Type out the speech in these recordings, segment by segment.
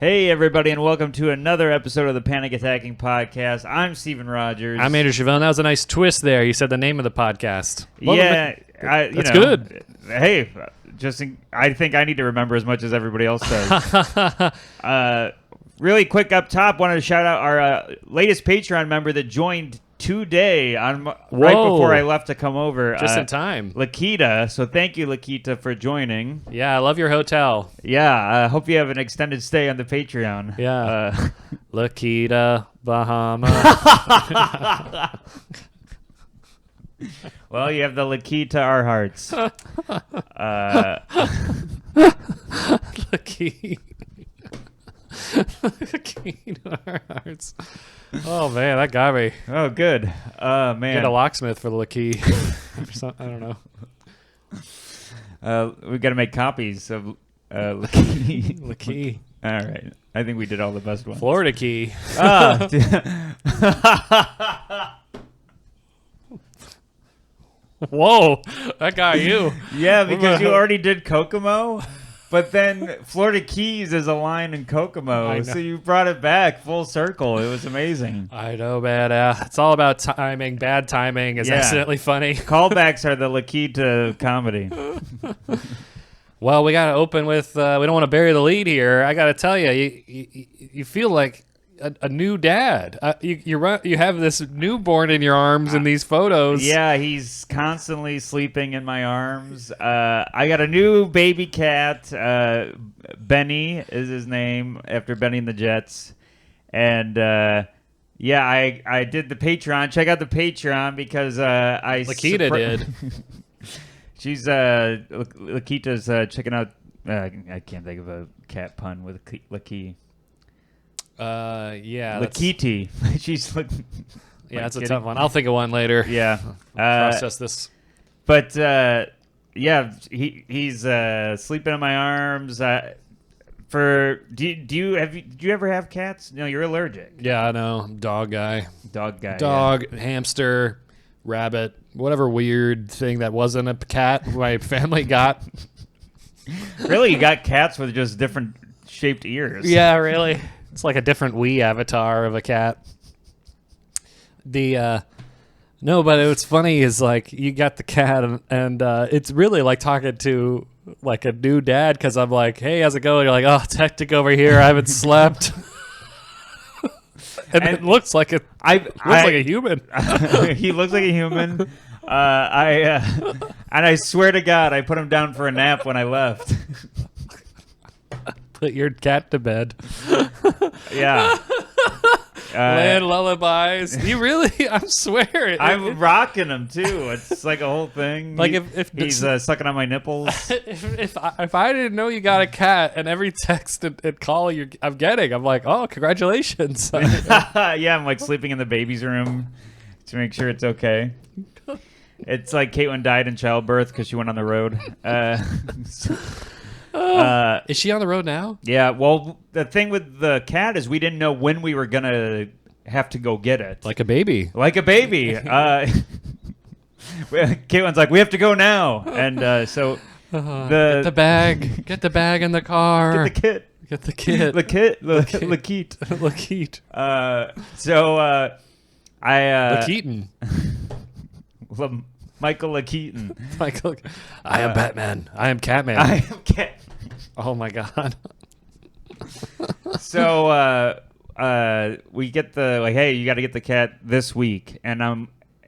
Hey, everybody, and welcome to another episode of the Panic Attacking Podcast. I'm Steven Rogers. I'm Andrew Chavelle. That was a nice twist there. You said the name of the podcast. That's good. Hey, I think I need to remember as much as everybody else does. Really quick up top, wanted to shout out our latest Patreon member that joined today right before I left to come over. Just in time. Lakita. So thank you, Lakita, for joining. Yeah, I love your hotel. Yeah, I hope you have an extended stay on the Patreon. Yeah. Lakita, Bahama. Well, you have the Lakita our hearts. Lakita our hearts. Oh, man, that got me. Oh, good. Man. Get a locksmith for the Lakey. I don't know. We got to make copies of Lakey. Lakey. All right. I think we did all the best ones. Florida Key. Whoa, that got you. Yeah, because you already did Kokomo, but then Florida Keys is a line in Kokomo, so you brought it back full circle. It was amazing. I know, man. It's all about timing. Bad timing is accidentally funny. Callbacks are the Lakita comedy. Well, we got to open with, we don't want to bury the lead here. I got to tell you, you feel like a new dad. You have this newborn in your arms in these photos. Yeah, he's constantly sleeping in my arms. I got a new baby cat. Benny is his name, after Benny and the Jets. And yeah, I did the Patreon. Check out the Patreon because Lakita did. She's Lakita's checking out. I can't think of a cat pun with Laki. Yeah. Lakiti. She's yeah, that's a tough one. I'll think of one later. Yeah. Process this. But yeah, he's sleeping in my arms. Do you ever have cats? No, you're allergic. Yeah, I know. Dog guy. Dog guy. Dog, hamster, rabbit, whatever weird thing that wasn't a cat my family got. Really, you got cats with just different shaped ears. Yeah, really. It's like a different Wii avatar of a cat. No, but what's funny is like you got the cat and it's really like talking to like a new dad because I'm like, hey, how's it going? You're like, oh, it's hectic over here. I haven't slept. and it looks like like a human. He looks like a human. And I swear to God, I put him down for a nap when I left. Put your cat to bed. Yeah. Land lullabies. You really? I swear. I'm rocking him too. It's like a whole thing. Like if he's sucking on my nipples. if I didn't know you got a cat, and every text and call I'm getting, I'm like, oh, congratulations. Yeah, I'm like sleeping in the baby's room to make sure it's okay. It's like Caitlin died in childbirth because she went on the road. Is she on the road now? Yeah, well, the thing with the cat is we didn't know when we were going to have to go get it. Like a baby. Like a baby. Caitlin's like, we have to go now. And so... get the bag. Get the bag in the car. Get the kit. Get the kit. Lakeet. Lakeet. Lakeeton. Michael Lakeeton. Michael. I am Batman. I am Catman. I am Cat. Oh my God. So we get the like, hey, you got to get the cat this week, and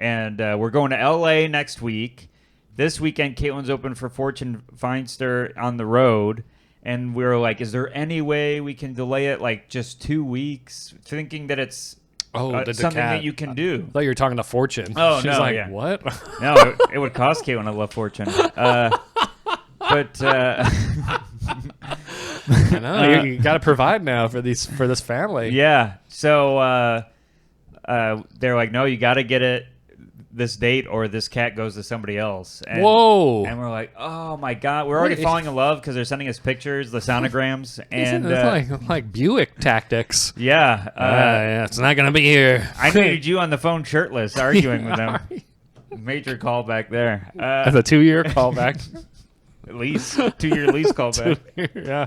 we're going to L.A. next week. This weekend, Caitlin's open for Fortune Feinster on the road, and we were like, is there any way we can delay it like just 2 weeks, thinking that it's something that you can do. I thought you were talking to Fortune. Oh, She's no, like, yeah. What? No, it would cost Caitlin a love Fortune. But I know you got to provide now for this family. Yeah. So they're like, no, you got to get it this date or this cat goes to somebody else. And, Whoa. And we're like, oh my God, we're already falling in love because they're sending us pictures, the sonograms, and it's like Buick tactics. Yeah. Yeah, it's not gonna be here. I needed you on the phone shirtless arguing with them. Major callback there. That's a 2-year callback. lease, 2-year lease callback. Yeah.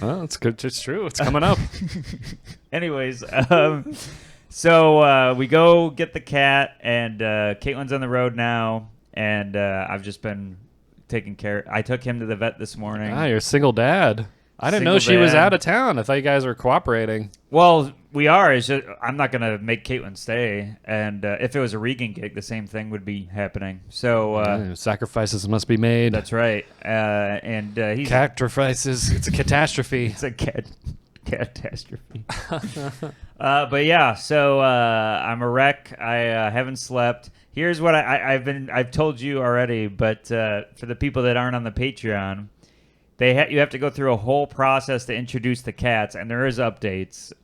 Well, it's good. It's true. It's coming up. Anyways, so we go get the cat, and Caitlin's on the road now, and I've just been taking care. I took him to the vet this morning. Ah, you're a single dad. I didn't know she was out of town. I thought you guys were cooperating. Well, we are. It's just, I'm not going to make Caitlin stay. And if it was a Regan gig, the same thing would be happening. So sacrifices must be made. That's right. And he's sacrifices. It's a catastrophe. It's a catastrophe. But yeah, so I'm a wreck. I haven't slept. Here's what I've told you already, but for the people that aren't on the Patreon, you have to go through a whole process to introduce the cats, and there is updates.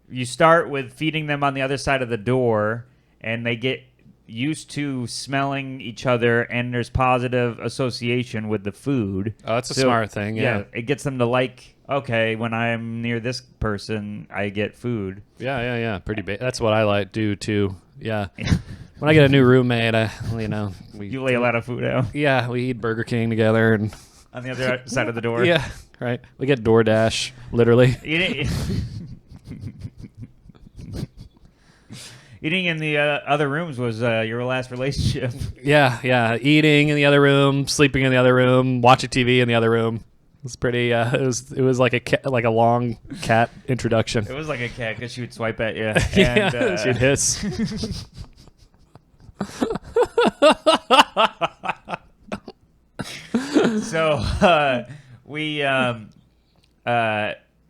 You start with feeding them on the other side of the door, and they get used to smelling each other, and there's positive association with the food. Oh, that's a smart thing. Yeah, it gets them to like, okay, when I'm near this person, I get food. Yeah. Pretty big. That's what I do too. Yeah. When I get a new roommate, you lay a lot of food out. Yeah, we eat Burger King together and. On the other side of the door. Yeah, right. We get DoorDash, literally. Eating in the other rooms was your last relationship. Yeah. Eating in the other room, sleeping in the other room, watching TV in the other room. It was pretty. It was like a long cat introduction. It was like a cat because she would swipe at you. Yeah, And, she'd hiss. So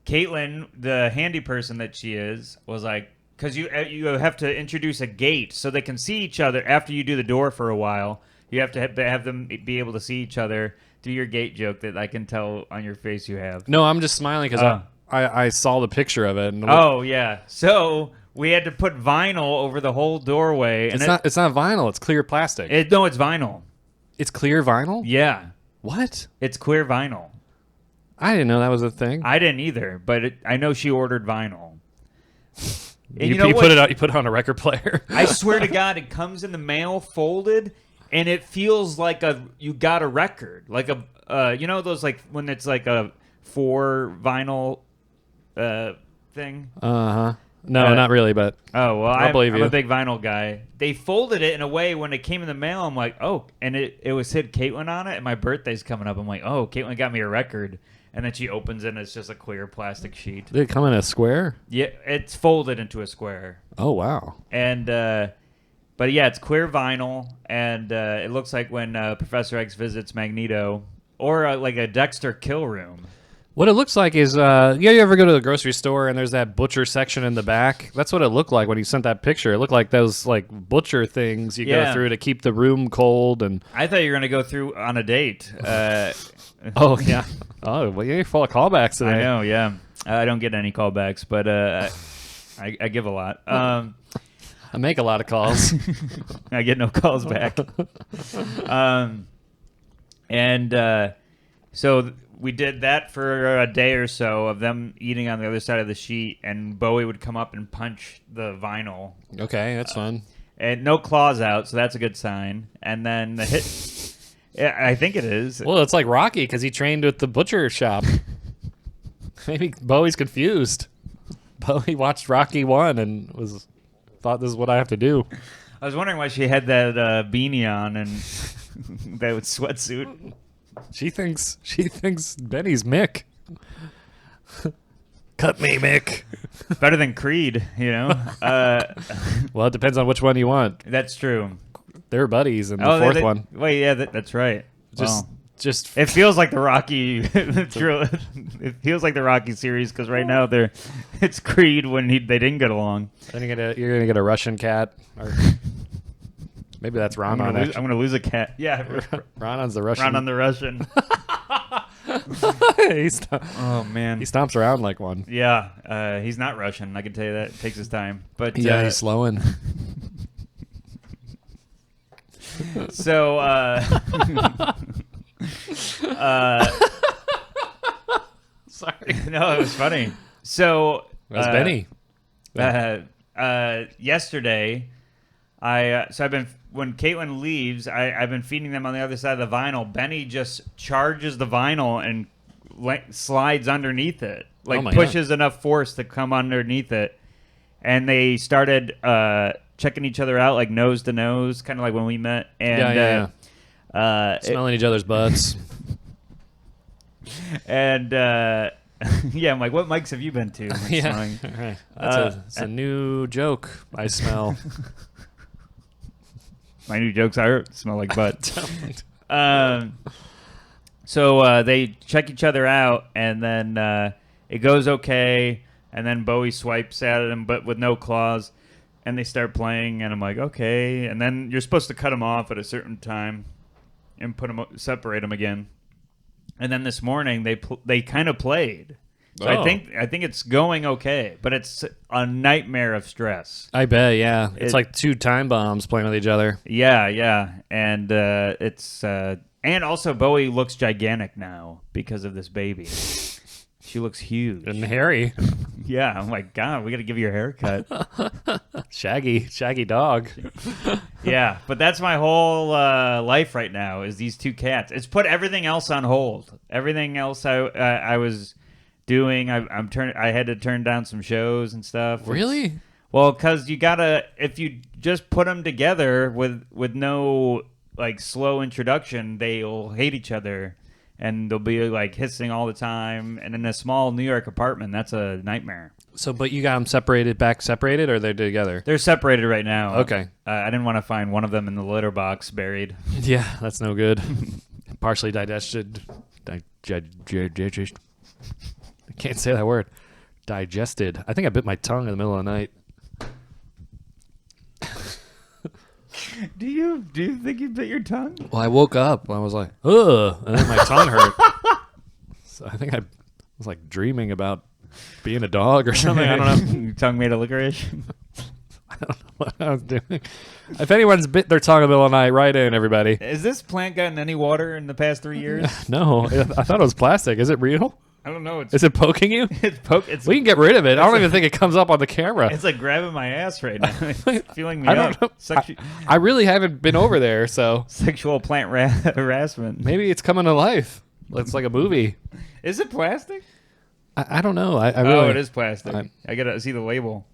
Caitlin, the handy person that she is, was like, because you have to introduce a gate so they can see each other after you do the door for a while. You have to have them be able to see each other. Do your gate joke that I can tell on your face you have. No, I'm just smiling because I saw the picture of it. And yeah. So we had to put vinyl over the whole doorway. It's not vinyl. It's clear plastic. No, it's vinyl. It's clear vinyl? Yeah. What? It's clear vinyl. I didn't know that was a thing. I didn't either, but I know she ordered vinyl. And you put it out. You put it on a record player. I swear to God, it comes in the mail folded, and it feels like you got a record, like those like when it's like a 4 vinyl thing. No, not really, but oh well, I believe I'm you. a big vinyl guy. They folded it in a way when it came in the mail. I'm like, oh, and it was said Caitlin on it, and my birthday's coming up. I'm like, oh, Caitlin got me a record, and then she opens it, and it's just a clear plastic sheet. Did it come in a square? Yeah, it's folded into a square. Oh wow! And but yeah, it's clear vinyl, and it looks like when Professor X visits Magneto, or like a Dexter kill room. What it looks like is, you ever go to the grocery store and there's that butcher section in the back? That's what it looked like when you sent that picture. It looked like those like butcher things you go through to keep the room cold. And I thought you were gonna go through on a date. Oh yeah. Oh well, you're full of callbacks today. I know. Yeah, I don't get any callbacks, but I give a lot. I make a lot of calls. I get no calls back. So we did that for a day or so of them eating on the other side of the sheet, and Bowie would come up and punch the vinyl. Okay, that's fun. And no claws out, so that's a good sign. And then the hit... Yeah, I think it is. Well, it's like Rocky because he trained at the butcher shop. Maybe Bowie's confused. Bowie watched Rocky 1 and thought this is what I have to do. I was wondering why she had that beanie on and that sweatsuit. She thinks Benny's Mick. Cut me, Mick. Better than Creed, you know. Well, it depends on which one you want. That's true. They're buddies in the fourth one. Wait, yeah, that's right. Just it feels like the Rocky. It feels like the Rocky series because right now it's Creed when they didn't get along. Then you're gonna get a Russian cat, or maybe that's Ron. I'm gonna lose a cat. Yeah, Ronon's the Russian. Ronan the Russian. Oh man, he stomps around like one. Yeah, he's not Russian. I can tell you that. It takes his time, but yeah, he's slowing. So, sorry. No, it was funny. So that's Benny. Yesterday, So I've been when Caitlin leaves, I've been feeding them on the other side of the vinyl. Benny just charges the vinyl and slides underneath it, like pushes enough force to come underneath it, and they started checking each other out like nose to nose, kind of like when we met. And smelling each other's butts. And yeah, I'm like, what mics have you been to? Yeah, right. That's a new joke. I smell. My new jokes smell like butt. So they check each other out, and then it goes okay, and then Bowie swipes at him, but with no claws, and they start playing, and I'm like, okay, and then you're supposed to cut them off at a certain time and separate them again. And then this morning they kind of played. So I think it's going okay, but it's a nightmare of stress. I bet, yeah. It's like 2 time bombs playing with each other. Yeah, and it's and also Bowie looks gigantic now because of this baby. She looks huge and hairy. Yeah, I'm like, God, we got to give you a haircut. Shaggy dog. Yeah, but that's my whole life right now is these 2 cats. It's put everything else on hold. Everything else I was doing, I had to turn down some shows and stuff. Really? Well, because you gotta, if you just put them together with no like slow introduction, they'll hate each other. And they'll be like hissing all the time. And in a small New York apartment, that's a nightmare. So, but you got them separated, or they're together? They're separated right now. Okay. I didn't want to find one of them in the litter box buried. Yeah, that's no good. Partially digested. I can't say that word. Digested. I think I bit my tongue in the middle of the night. Do you think you bit your tongue? Well, I woke up and I was like, ugh, and then my tongue hurt. So I think I was like dreaming about being a dog or something. I don't know. Your tongue made of licorice? I don't know what I was doing. If anyone's bit their tongue in the middle of the night, write in, everybody. Has this plant gotten any water in the past 3 years? No. I thought it was plastic. Is it real? I don't know. Is it poking you? We can get rid of it. I don't even think it comes up on the camera. It's like grabbing my ass right now. It's feeling me I don't know. I really haven't been over there, so. Sexual plant harassment. Maybe it's coming to life. It's like a movie. Is it plastic? I don't know. I really, it is plastic. I gotta see the label.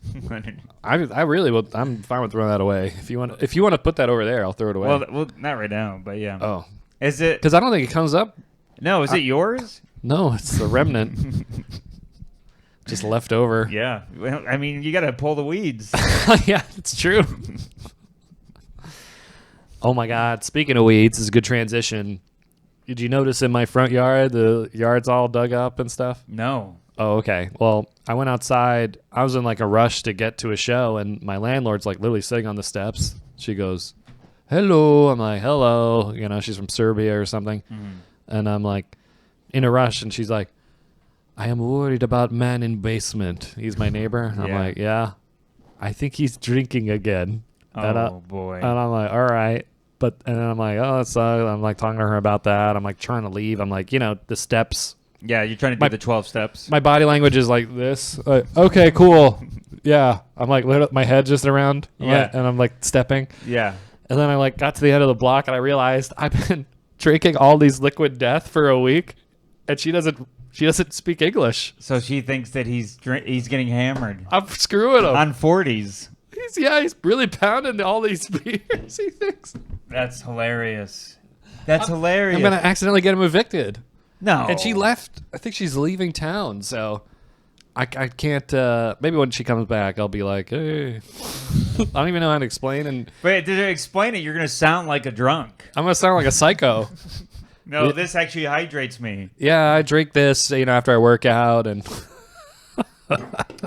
I really will. I'm fine with throwing that away. If you want to put that over there, I'll throw it away. Well, not right now, but yeah. Oh, is it? Because I don't think it comes up. No, is it yours? No, it's the remnant. Just left over. Yeah. Well, I mean, you got to pull the weeds. Yeah, it's true. Oh, my God. Speaking of weeds, this is a good transition. Did you notice in my front yard, the yard's all dug up and stuff? No. Oh, okay. Well, I went outside. I was in like a rush to get to a show, and my landlord's like literally sitting on the steps. She goes, hello. I'm like, hello. You know, she's from Serbia or something. Mm-hmm. And I'm like, in a rush, and she's like, I am worried about man in basement. He's my neighbor. And I'm like, yeah, I think he's drinking again. Oh, boy. And I'm like, all right. And then I'm like, oh, that sucks. I'm like talking to her about that. I'm like trying to leave. I'm like, the steps. Yeah, you're trying to do the 12 steps. My body language is like this. Okay, cool. Yeah. I'm like, my head just around. Yeah. And I'm like stepping. Yeah. And then I like got to the end of the block, and I realized I've been drinking all these liquid death for a week. And she doesn't speak English. So she thinks that he's getting hammered. I'm screwing him. On 40s. He's really pounding all these beers, he thinks. That's hilarious. That's hilarious. I'm going to accidentally get him evicted. No. And she left. I think she's leaving town, so I can't. Maybe when she comes back, I'll be like, hey. I don't even know how to explain. And wait, did I explain it? You're going to sound like a drunk. I'm going to sound like a psycho. No, this actually hydrates me. Yeah, I drink this, after I work out, and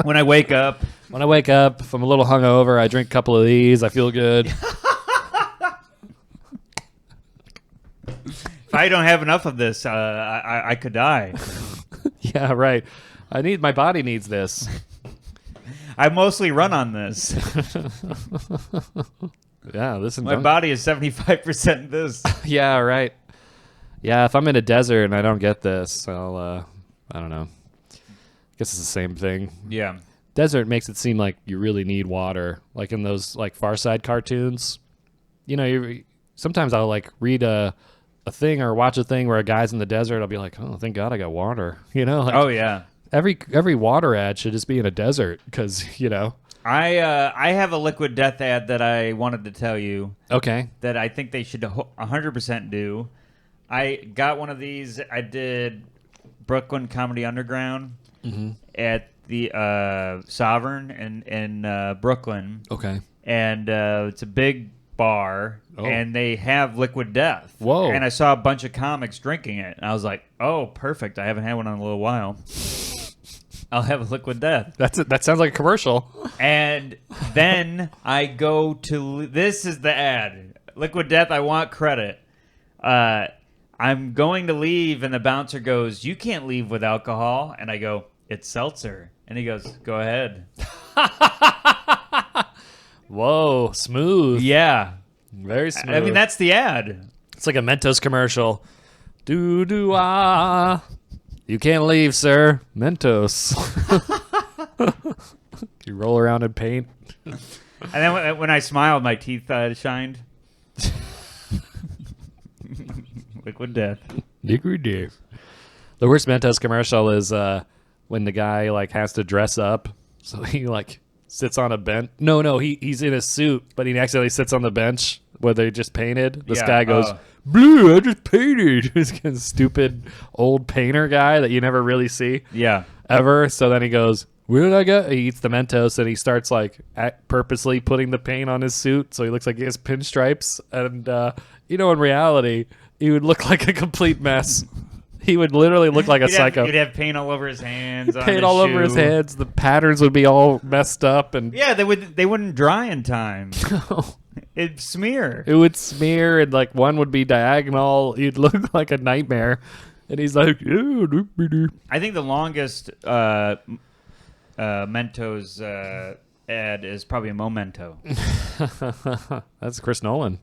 when I wake up. When I wake up, if I'm a little hungover, I drink a couple of these. I feel good. If I don't have enough of this, I could die. Yeah, right. My body needs this. I mostly run on this. Yeah, listen. My body is 75% this. Yeah, right. Yeah, if I'm in a desert and I don't get this, I don't know. I guess it's the same thing. Yeah. desert makes it seem like you really need water, like in those like Far Side cartoons. You know, sometimes I'll like read a thing or watch a thing where a guy's in the desert. I'll be like, oh, thank God I got water. You know, like Oh yeah. every water ad should just be in a desert because you know. I have a liquid death ad that I wanted to tell you Okay. that I think they should 100% do. I got one of these. I did Brooklyn Comedy Underground at the Sovereign in Brooklyn. Okay. And it's a big bar, and they have liquid death. Whoa. And I saw a bunch of comics drinking it, and I was like, oh, perfect. I haven't had one in a little while. I'll have a liquid death. That sounds like a commercial. And then I go to, this is the ad. Liquid death, I want credit. I'm going to leave, and the bouncer goes, you can't leave with alcohol. And I go, it's seltzer. And he goes, go ahead. Whoa, smooth. Yeah. Very smooth. I mean, that's the ad. It's like a Mentos commercial. Do-do-ah. You can't leave, sir. Mentos. You roll around in paint. And then when I smiled, my teeth shined. Liquid death. Liquid death. The worst Mentos commercial is when the guy like has to dress up, so he like sits on a bench. No, he's in a suit, but he accidentally sits on the bench where they just painted. This guy goes, "Blue, I just painted." This kind of stupid old painter guy that you never really see, ever. So then he goes, "Where did I go?" He eats the Mentos and he starts like purposely putting the paint on his suit, so he looks like he has pinstripes. And in reality, he would look like a complete mess. He would literally look like a psycho. He'd have paint all over his hands. Paint all over his hands. The patterns would be all messed up, and they wouldn't dry in time. It'd smear. It would smear, and like one would be diagonal. He'd look like a nightmare. And he's like, yeah, I think the longest Mentos ad is probably a Memento. That's Chris Nolan.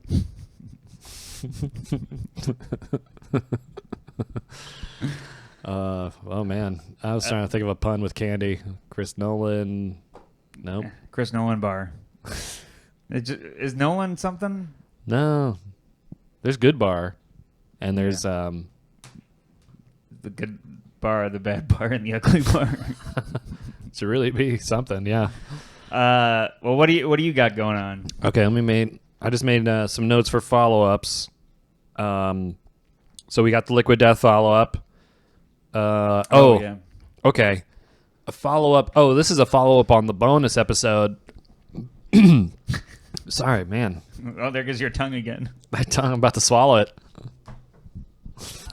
Oh man, I was trying to think of a pun with candy. Chris Nolan. Nope. Chris Nolan bar. Is Nolan something? No. There's Good Bar, and there's the good bar, the bad bar, and the ugly bar. Should really be something, yeah. Well, what do you got going on? Okay, I just made some notes for follow-ups. So we got the Liquid Death follow-up. Yeah. Okay. A follow-up. Oh, this is a follow-up on the bonus episode. Sorry, man. Oh, there goes your tongue again. My tongue, I'm about to swallow it.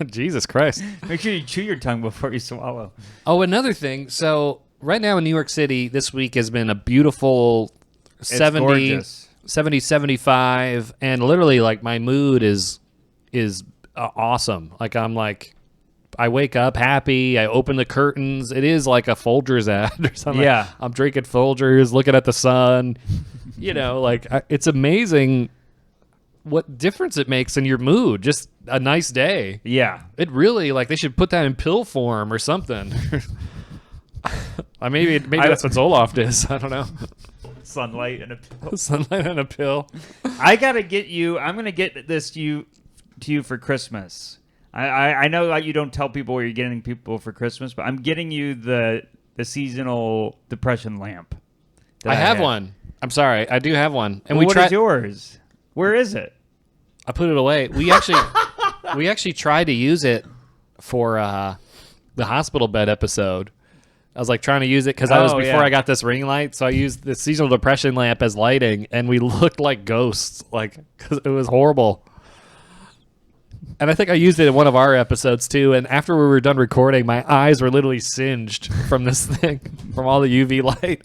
Jesus Christ. Make sure you chew your tongue before you swallow. Oh, another thing. So right now in New York City, this week has been a beautiful 70, 75, and literally like my mood is awesome. Like I wake up happy. I open the curtains. It is like a Folgers ad or something. Yeah. I'm drinking Folgers, looking at the sun. It's amazing what difference it makes in your mood. Just a nice day. Yeah. It really, they should put that in pill form or something. Maybe that's what Zoloft is. I don't know. Sunlight and a pill. Sunlight and a pill. I'm going to get this to you for Christmas. I know that you don't tell people what you're getting people for Christmas, but I'm getting you the seasonal depression lamp. I have one. I'm sorry. I do have one. And what is yours? Where is it? I put it away. We actually tried to use it for the hospital bed episode. I was trying to use it because I got this ring light, so I used the seasonal depression lamp as lighting, and we looked like ghosts, because it was horrible. And I think I used it in one of our episodes too. And after we were done recording, my eyes were literally singed from this thing, from all the UV light.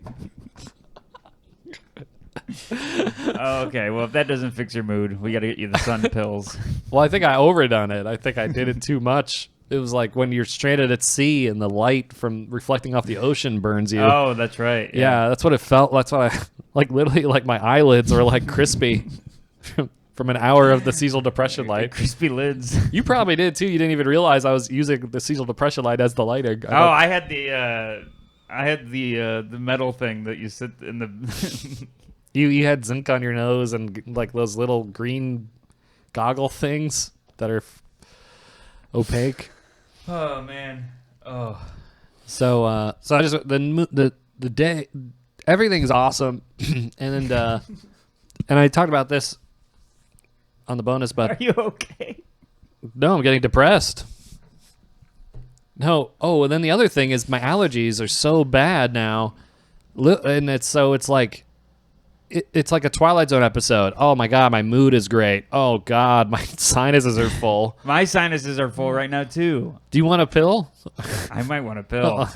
Okay, well, if that doesn't fix your mood, we got to get you the sun pills. Well, I think I overdone it. I think I did it too much. It was like when you're stranded at sea and the light from reflecting off the ocean burns you. Oh, that's right. Yeah, that's what it felt. That's what I literally my eyelids were crispy from an hour of the seasonal depression light. Crispy lids. You probably did too. You didn't even realize I was using the seasonal depression light as the lighting. I had the I had the metal thing that you sit in the. You had zinc on your nose and like those little green goggle things that are opaque. Oh man. Oh. So I just the day everything's awesome, and I talked about this on the bonus, but Are you okay? no, I'm getting depressed. No. Oh, and then the other thing is my allergies are so bad now, and it's like. It's like a Twilight Zone episode. Oh my God, my mood is great. Oh God, my sinuses are full. My sinuses are full right now too. Do you want a pill? I might want a pill.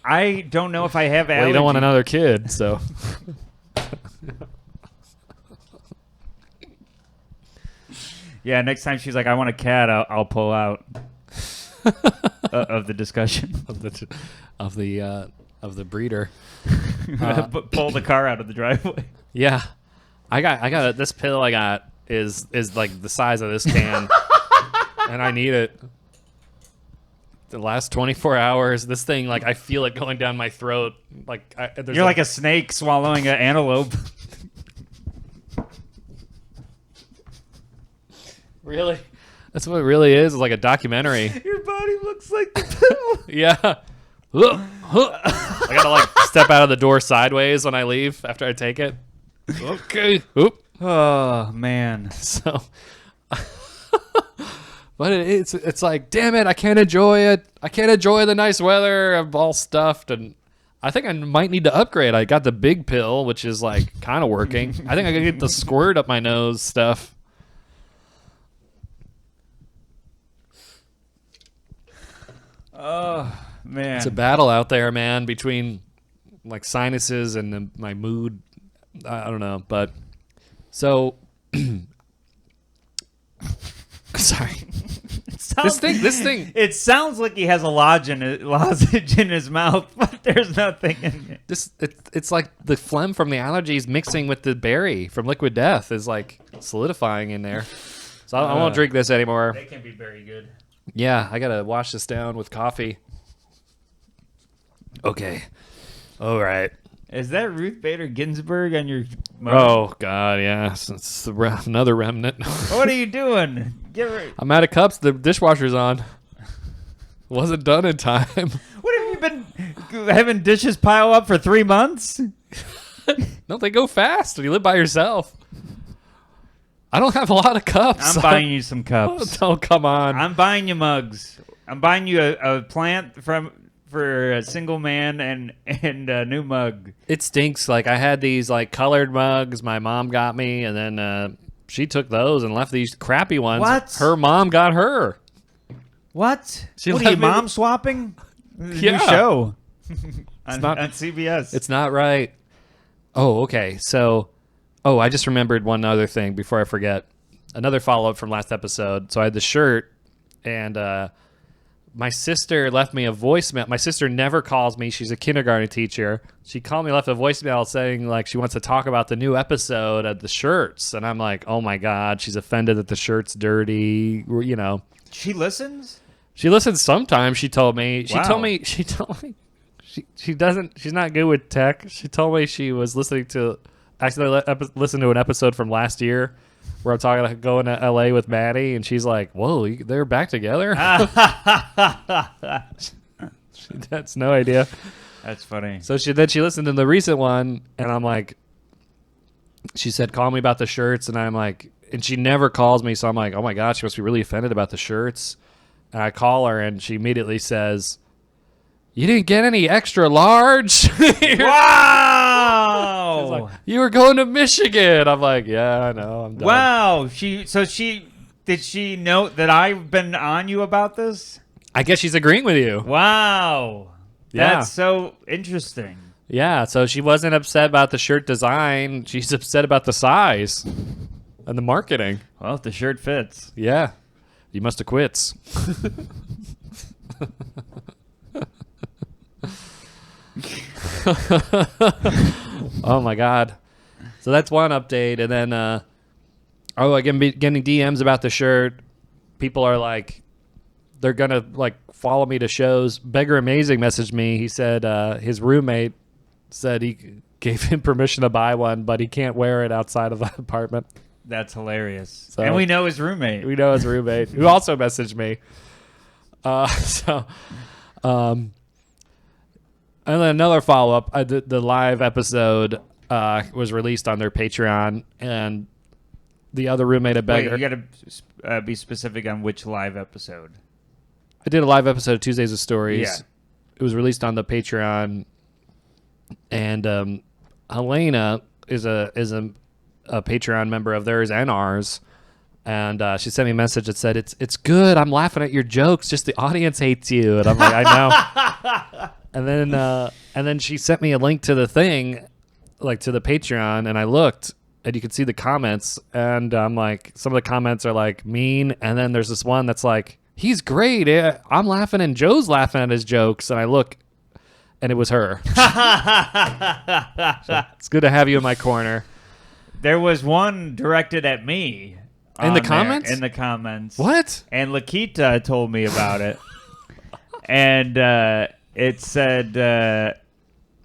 I don't know if I have allergies. Well, you don't want another kid, so. Yeah, next time she's like, I want a cat, I'll pull out of the discussion. of the breeder. Pull the car out of the driveway. Yeah, I got this pill. I got is like the size of this can, and I need it. The last 24 hours, this thing, like I feel it going down my throat. Like you're like a snake swallowing an antelope. Really, that's what it really is. It's like a documentary. Your body looks like the pill. Yeah. I gotta like step out of the door sideways when I leave after I take it. Okay. Oop. Oh man. So, but it's like, damn it, I can't enjoy it. I can't enjoy the nice weather. I'm all stuffed, and I think I might need to upgrade. I got the big pill, which is like kind of working. I think I can get the squirt up my nose stuff. Oh man. It's a battle out there, man, between like sinuses and my mood. I don't know, but so sorry. This thing. It sounds like he has a lozenge in his mouth, but there's nothing in it. It's like the phlegm from the allergies mixing with the berry from Liquid Death is like solidifying in there. So I won't drink this anymore. They can be very good. Yeah, I gotta wash this down with coffee. Okay. All right. Is that Ruth Bader Ginsburg on your mug? Oh God, yeah. It's another remnant. What are you doing? Get her. I'm out of cups. The dishwasher's on. Wasn't done in time. What have you been having dishes pile up for 3 months? No, they go fast when you live by yourself. I don't have a lot of cups. I'm buying you some cups. Oh, come on. I'm buying you mugs. I'm buying you a plant for a single man and a new mug. It stinks. Like I had these like colored mugs my mom got me, and then she took those and left these crappy ones. What? Her mom got her. What? She what are let you, me- mom swapping? Yeah. New show. on not- CBS. It's not right. Oh, okay. So, I just remembered one other thing before I forget. Another follow-up from last episode. So I had the shirt, and my sister left me a voicemail. My sister never calls me. She's a kindergarten teacher. She called me, left a voicemail saying like she wants to talk about the new episode of the shirts. And I'm like, oh my God, she's offended that the shirt's dirty. You know. She listens? She listens sometimes, she told me. She Wow. told me she doesn't, she's not good with tech. She told me she was listening to, listened to an episode from last year where I'm talking about going to LA with Maddie, and she's like, whoa, they're back together? She has no idea. That's funny. So she listened to the recent one, and I'm like, she said, call me about the shirts, and I'm like, and she never calls me, so I'm like, oh my God, she must be really offended about the shirts. And I call her, and she immediately says, you didn't get any extra large? Wow! Like, you were going to Michigan. I'm like, yeah, I know. I'm done. Wow. Did she note that I've been on you about this? I guess she's agreeing with you. Wow. Yeah. That's so interesting. Yeah, so she wasn't upset about the shirt design. She's upset about the size and the marketing. Well, if the shirt fits. Yeah. You must have quits. Oh my God. So that's one update. And then, I get getting DMs about the shirt. People are like, they're gonna like follow me to shows. Beggar Amazing messaged me. He said his roommate said he gave him permission to buy one, but he can't wear it outside of the apartment. That's hilarious. So, and we know his roommate. We know his roommate, who also messaged me. And then another follow-up. The live episode was released on their Patreon, and the other roommate of Beggar. Wait, you got to be specific on which live episode. I did a live episode of Tuesdays with Stories. Yeah. It was released on the Patreon, and Helena is a Patreon member of theirs and ours, and she sent me a message that said, "It's good. I'm laughing at your jokes. Just the audience hates you." And I'm like, I know. and then she sent me a link to the thing, like to the Patreon, and I looked, and you can see the comments, and I'm like, some of the comments are like mean, and then there's this one that's like, "He's great. I'm laughing, and Joe's laughing at his jokes," and I look, and it was her. So it's good to have you in my corner. There was one directed at me. In the comments? In the comments. What? And Lakita told me about it. And it said,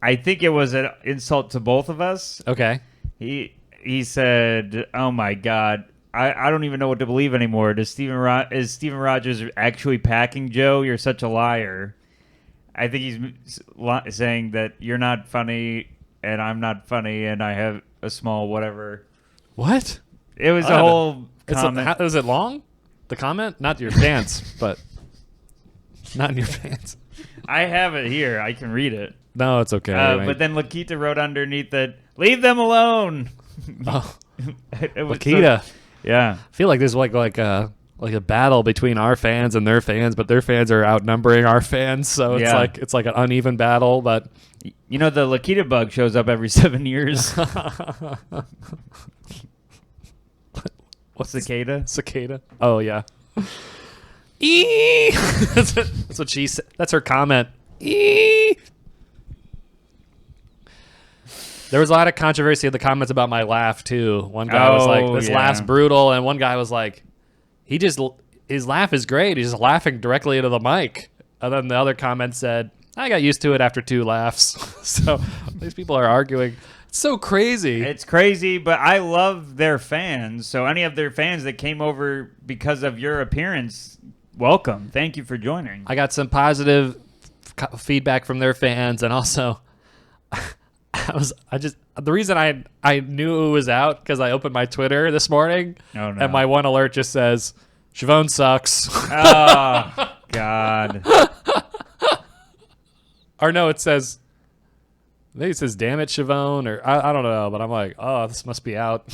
I think it was an insult to both of us. Okay. He said, "Oh my God, I don't even know what to believe anymore. Is Steven Rogers actually packing Joe? You're such a liar." I think he's saying that you're not funny and I'm not funny and I have a small whatever. What? It was a whole comment. Was it long? The comment? Not your pants, but not in your pants. I have it here. I can read it. No, it's okay. But then Lakita wrote underneath it, "Leave them alone." Oh, Lakita. Yeah. I feel like there's like a battle between our fans and their fans, but their fans are outnumbering our fans, so it's like an uneven battle. But you know, the Lakita bug shows up every 7 years. What's cicada? Cicada. Oh yeah. Eee! That's what she said. That's her comment. Eee! There was a lot of controversy in the comments about my laugh too. One guy was like, "This laugh's brutal," and one guy was like, his laugh is great. He's just laughing directly into the mic." And then the other comment said, "I got used to it after 2 laughs." So these people are arguing. It's so crazy. It's crazy, but I love their fans. So any of their fans that came over because of your appearance, welcome. Thank you for joining. I got some positive feedback from their fans, and also the reason I knew it was out because I opened my Twitter this morning, and my one alert just says, "Siobhan sucks." Oh God. Or no, it says, maybe it says, "Damn it, Siobhan," or I don't know, but I'm like, oh, this must be out.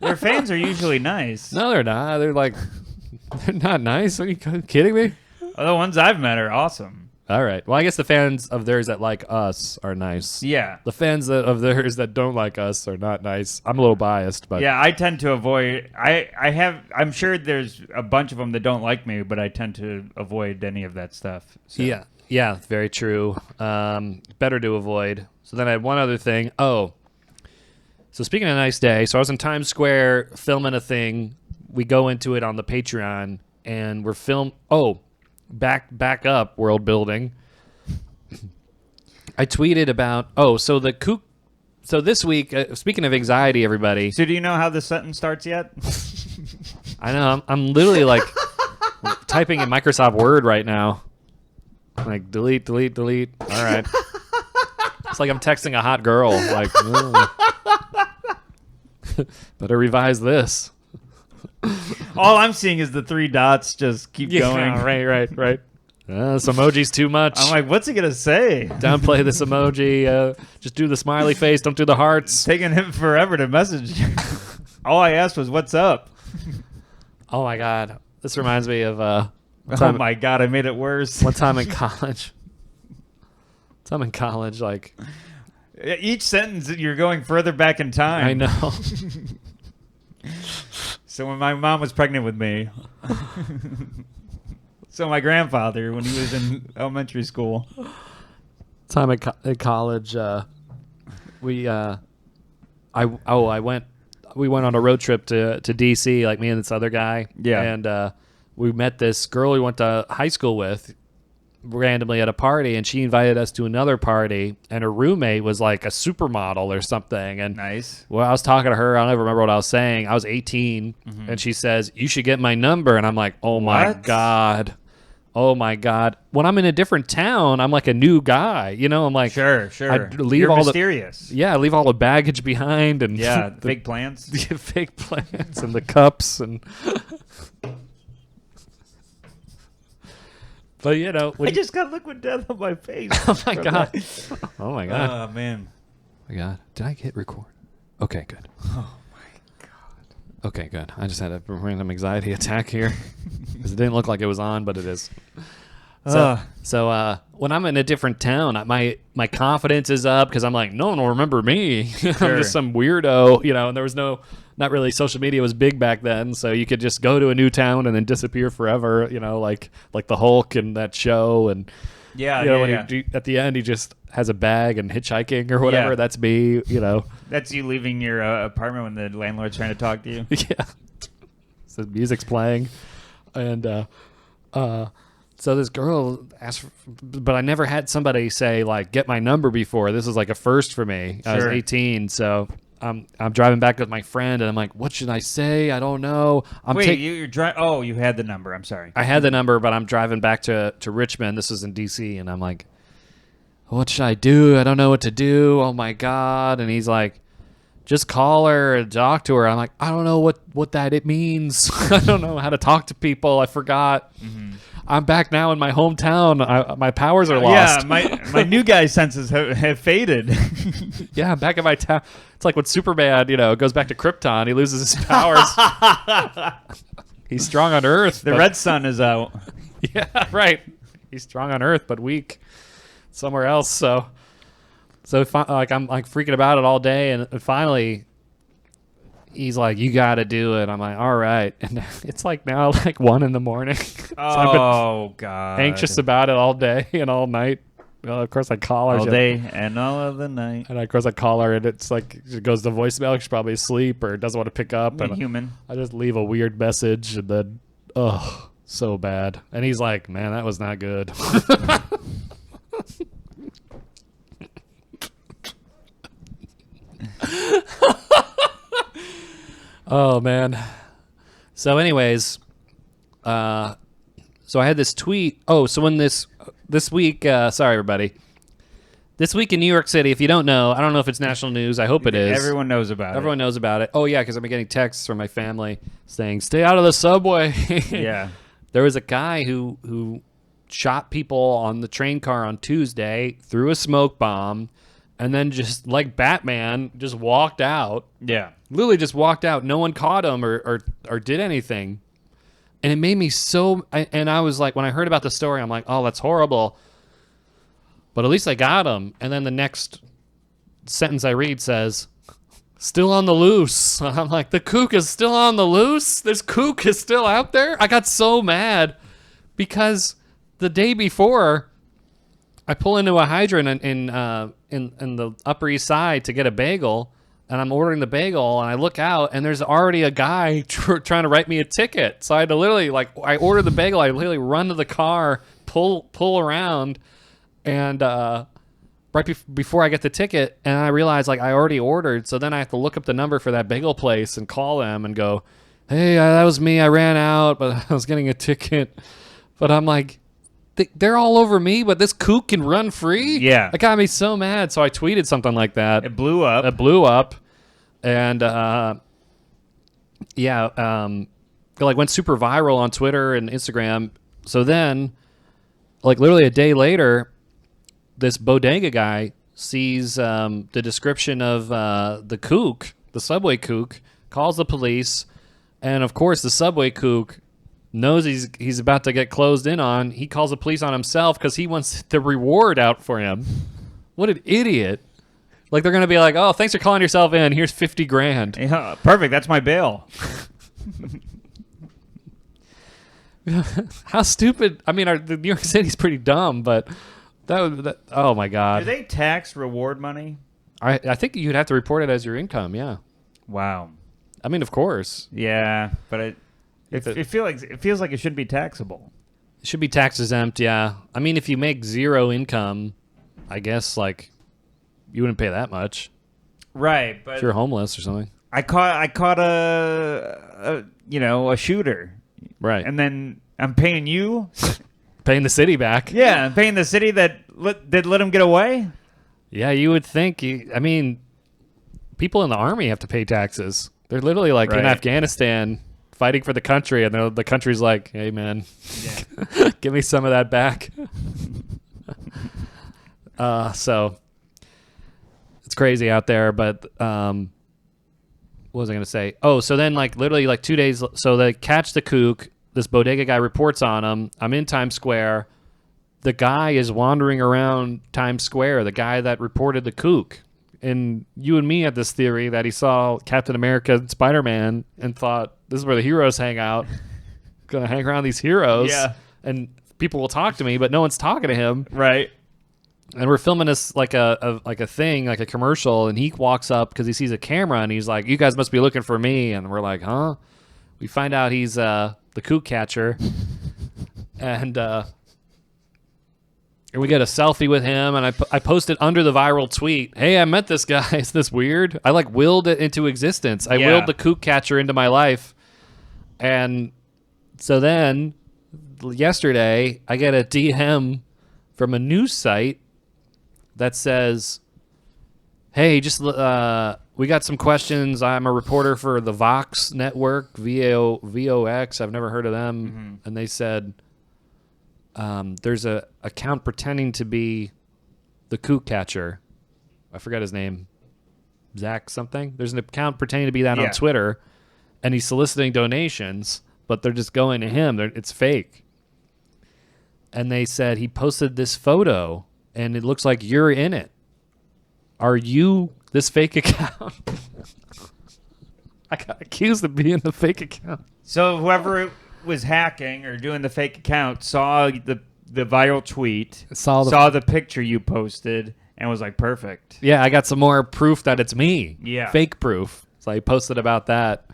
Their fans are usually nice. No, they're not. They're not nice. Are you kidding me? The ones I've met are awesome. All right. Well, I guess the fans of theirs that like us are nice. Yeah. The fans of theirs that don't like us are not nice. I'm a little biased, but yeah, I tend to avoid. I'm sure there's a bunch of them that don't like me, but I tend to avoid any of that stuff. So. Yeah, very true. Better to avoid. So then I had one other thing. Oh, so speaking of a nice day, so I was in Times Square filming a thing. We go into it on the Patreon, and we're back up world building. I tweeted about so this week, speaking of anxiety, everybody. So do you know how the sentence starts yet? I know. I'm literally like typing in Microsoft Word right now. Like delete. All right. It's like I'm texting a hot girl. Like, better revise this. All I'm seeing is the 3 dots just keep going. Right. This emoji's too much. I'm like, what's he going to say? Downplay this emoji. Just do the smiley face. Don't do the hearts. It's taking him forever to message. All I asked was, "What's up?" Oh, my God. This reminds me of... oh, my God. I made it worse. One time in college. Like... Each sentence, you're going further back in time. I know. So when my mom was pregnant with me, so my grandfather, when he was in elementary school, Time at college, I went we went on a road trip to DC, like me and this other guy. Yeah. And we met this girl we went to high school with randomly at a party, and she invited us to another party, and her roommate was like a supermodel or something. And Nice. well, I was talking to her. I don't even remember what I was saying. I was 18, and she says, "You should get my number." And I'm like, "Oh my What? God. Oh my God." When I'm in a different town, I'm like a new guy. You know, I'm like, Sure. I leave You're all mysterious. I leave all the baggage behind and Yeah, the fake plans. fake plants and the cups and. But you know, I just got liquid death on my face. oh my God, oh my God, Oh man. oh my God! Did I hit record? Okay, good. Oh my god. Okay, good. I just had a random anxiety attack here because it didn't look like it was on, but it is. So when I'm in a different town, my confidence is up because I'm like, no one will remember me. I'm Sure. just some weirdo, you know. And there was not really social media was big back then, so you could just go to a new town and then disappear forever, you know, like the Hulk in that show. And Yeah. you know, yeah, when yeah. at the end he just has a bag and hitchhiking or whatever. Yeah. That's me, you know. That's you leaving your apartment when the landlord's trying to talk to you. Yeah. So the music's playing, and so this girl asked, but I never had somebody say like, "Get my number" before. This is like a first for me. I was Sure. 18, so I'm driving back with my friend, and I'm like, "What should I say? I don't know." Wait, you're driving? Oh, you had the number. I'm sorry. I had the number, but I'm driving back to Richmond. This was in DC, and I'm like, "What should I do? I don't know what to do. Oh my God!" And he's like, "Just call her and talk to her." I'm like, "I don't know what that it means. I don't know how to talk to people. I forgot. I'm back now in my hometown. My powers are lost." Yeah, my new guy senses have faded. Yeah, I'm back in my town. It's like when Superman, you know, goes back to Krypton. He loses his powers. He's strong on Earth. The but- red sun is out. Yeah, right. He's strong on Earth, but weak somewhere else. So like I'm like freaking about it all day, and finally, he's like, "You got to do it." I'm like, "All right." And it's like now like 1 a.m. So I've been Oh God. anxious about it all day and all night. Well, of course I call her. all day and all of the night. And of course I call her, and it's like she goes to voicemail. She's probably asleep or doesn't want to pick up. Be And human. I just leave a weird message, and then, so bad. And he's like, "Man, that was not good." Oh man. So anyways, so I had this tweet. Oh, so when this week, sorry everybody. This week in New York City, if you don't know, I don't know if it's national news. I hope it is. Everyone knows about Everyone knows about it. Oh yeah, because I've been getting texts from my family saying, "Stay out of the subway." it. Yeah. There was a guy who shot people on the train car on Tuesday, threw a smoke bomb, and then just like Batman, just walked out. Yeah. Literally just walked out. No one caught him or did anything. And it made me so... And I was like, when I heard about the story, I'm like, oh, that's horrible. But at least I got him. And then the next sentence I read says, "Still on the loose." I'm like, the kook is still on the loose? This kook is still out there? I got so mad because the day before, I pull into a hydrant in the Upper East Side to get a bagel, and I'm ordering the bagel, and I look out, and there's already a guy trying to write me a ticket. So I had to literally, like, I ordered the bagel, I literally run to the car, pull around, and before I get the ticket, and I realize, like, I already ordered, so then I have to look up the number for that bagel place and call them and go, "Hey, that was me, I ran out, but I was getting a ticket." But I'm like, they're all over me, but this kook can run free? Yeah. That got me so mad. So I tweeted something like that. It blew up. It blew up. And, like went super viral on Twitter and Instagram. So then, like literally a day later, this bodega guy sees the description of the kook, the subway kook, calls the police. And, of course, the subway kook knows he's about to get closed in on. He calls the police on himself because he wants the reward out for him. What an idiot. Like, they're going to be like, "Oh, thanks for calling yourself in. Here's 50 grand. Yeah, perfect. That's my bail. How stupid. I mean, the New York City's pretty dumb, but oh, my Do God. they tax reward money? I think you'd have to report it as your income, yeah. Wow. I mean, of course. Yeah, but it feels like it should be taxable. It should be tax exempt, yeah. I mean, if you make zero income, I guess, like, you wouldn't pay that much. Right, but If you're homeless or something. I caught a shooter. Right. And then I'm paying you. Paying the city back. Yeah, I'm paying the city that let him get away. Yeah, you would think. I mean, people in the army have to pay taxes. They're literally like in Right. Afghanistan fighting for the country, and the country's like, hey, man, give me some of that back. So it's crazy out there, but what was I going to say? Oh, so then like literally like 2 days. So they catch the kook. This bodega guy reports on him. I'm in Times Square. The guy is wandering around Times Square, the guy that reported the kook. And you and me had this theory that he saw Captain America and Spider-Man and thought, this is where the heroes hang out. Gonna hang around these heroes. Yeah. And people will talk to me, but no one's talking to him. Right. And we're filming this like a thing, like a commercial, and he walks up because he sees a camera and he's like, you guys must be looking for me. And we're like, huh? We find out he's the kook catcher. And we get a selfie with him, and I posted under the viral tweet, hey, I met this guy. Is this weird? I like willed it into existence. I willed the kook catcher into my life. And so then yesterday I get a DM from a news site that says, hey, just we got some questions. I'm a reporter for the Vox network, VOX. I've never heard of them. Mm-hmm. And they said, there's a account pretending to be the kook catcher. I forgot his name. Zach something. There's an account pretending to be that on Twitter, and he's soliciting donations, but they're just going to him. It's fake. And they said he posted this photo, and it looks like you're in it. Are you this fake account? I got accused of being the fake account. So whoever was hacking or doing the fake account saw the viral tweet, saw the picture you posted, and was like, perfect. Yeah, I got some more proof that it's me. Yeah. Fake proof. So I posted about that,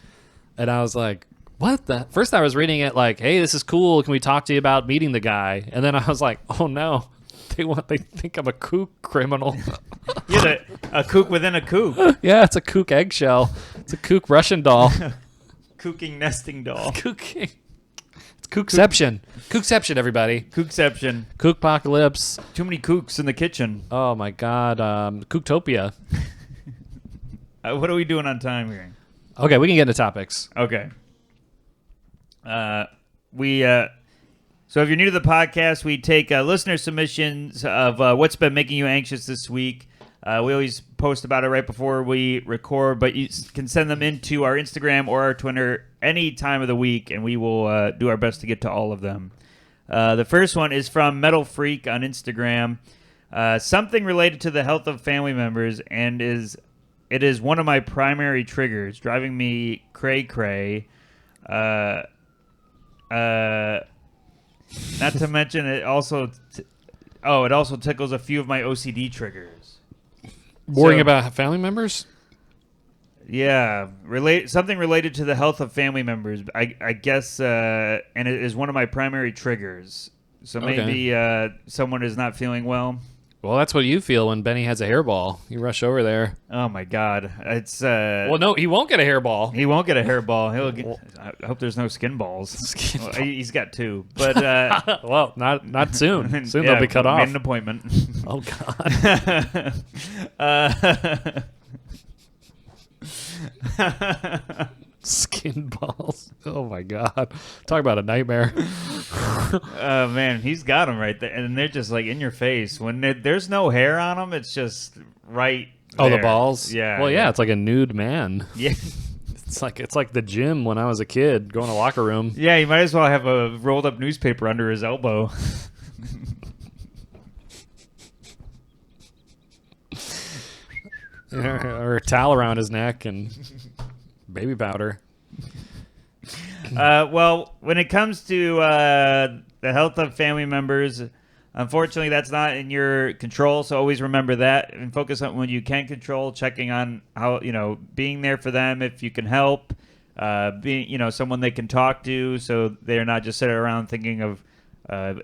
and I was like, what the? First I was reading it like, hey, this is cool. Can we talk to you about meeting the guy? And then I was like, oh no, they think I'm a kook criminal. You're a kook within a kook. Yeah, it's a kook eggshell. It's a kook Russian doll. Kooking nesting doll. Kooking. It's kookception. Kookception, everybody. Kookception. Kookpocalypse. Too many kooks in the kitchen. Oh my God. Kooktopia. What are we doing on time here? Okay, we can get into topics. Okay. So if you're new to the podcast, we take listener submissions of what's been making you anxious this week. We always post about it right before we record, but you can send them into our Instagram or our Twitter any time of the week, and we will do our best to get to all of them. The first one is from Metal Freak on Instagram. Something related to the health of family members, and it is one of my primary triggers, driving me cray-cray. Not to mention it also tickles a few of my OCD triggers. Worrying about family members? Yeah, something related to the health of family members. I guess, and it is one of my primary triggers. So maybe someone is not feeling well. Well, that's what you feel when Benny has a hairball. You rush over there. Oh my God, it's. Well, no, he won't get a hairball. He won't get a hairball. I hope there's no skin balls. He's got two, but well, not soon. Soon they'll be cut off. Made an appointment. Oh God. Skin balls. Oh my God. Talk about a nightmare. Oh man, he's got them right there, and they're just like in your face. When there's no hair on them, it's just right there. Oh, the balls. Yeah. Well, yeah, it's like a nude man. Yeah. It's like the gym when I was a kid, going to locker room. Yeah, you might as well have a rolled up newspaper under his elbow. Or a towel around his neck and baby powder. Well, when it comes to the health of family members, Unfortunately, that's not in your control, so always remember that and focus on when you can control, checking on how, being there for them if you can help, being, someone they can talk to so they're not just sitting around thinking of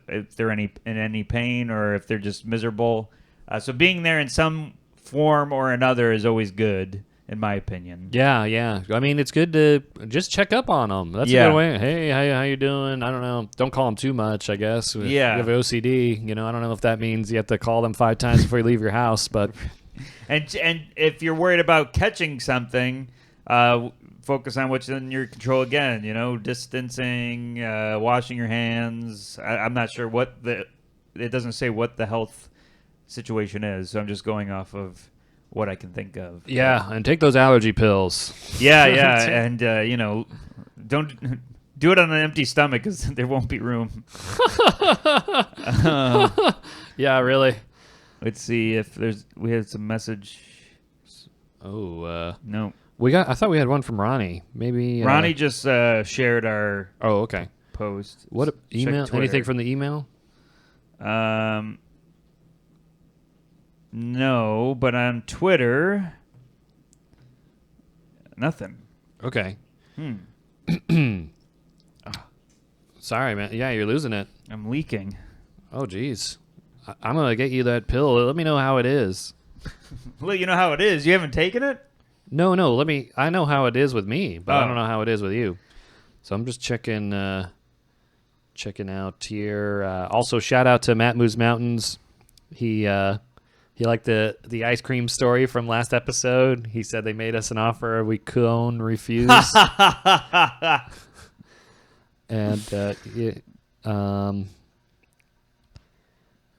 if they're in any pain or if they're just miserable. So being there in some form or another is always good, in my opinion. Yeah. I mean, it's good to just check up on them. That's a good way. Hey, how you doing? I don't know. Don't call them too much, I guess. If you have OCD, I don't know if that means you have to call them 5 times before you leave your house, but... And if you're worried about catching something, focus on what's in your control again. Distancing, washing your hands. I'm not sure it doesn't say what the health situation is, so I'm just going off of what I can think of. Yeah, and take those allergy pills. Yeah, and don't do it on an empty stomach because there won't be room. Yeah, really. Let's see if we had some message. Oh, no. I thought we had one from Ronnie. Maybe Ronnie just shared our okay post. What email? Anything from the email? No, but on Twitter, nothing. Okay. Sorry, man. Yeah, you're losing it. I'm leaking. Oh, geez. I'm going to get you that pill. Let me know how it is. Well, you know how it is. You haven't taken it? No. I know how it is with me, but I don't know how it is with you. So I'm just checking out here. Also, shout out to Matt Moose Mountains. He liked the ice cream story from last episode. He said they made us an offer we couldn't refuse. And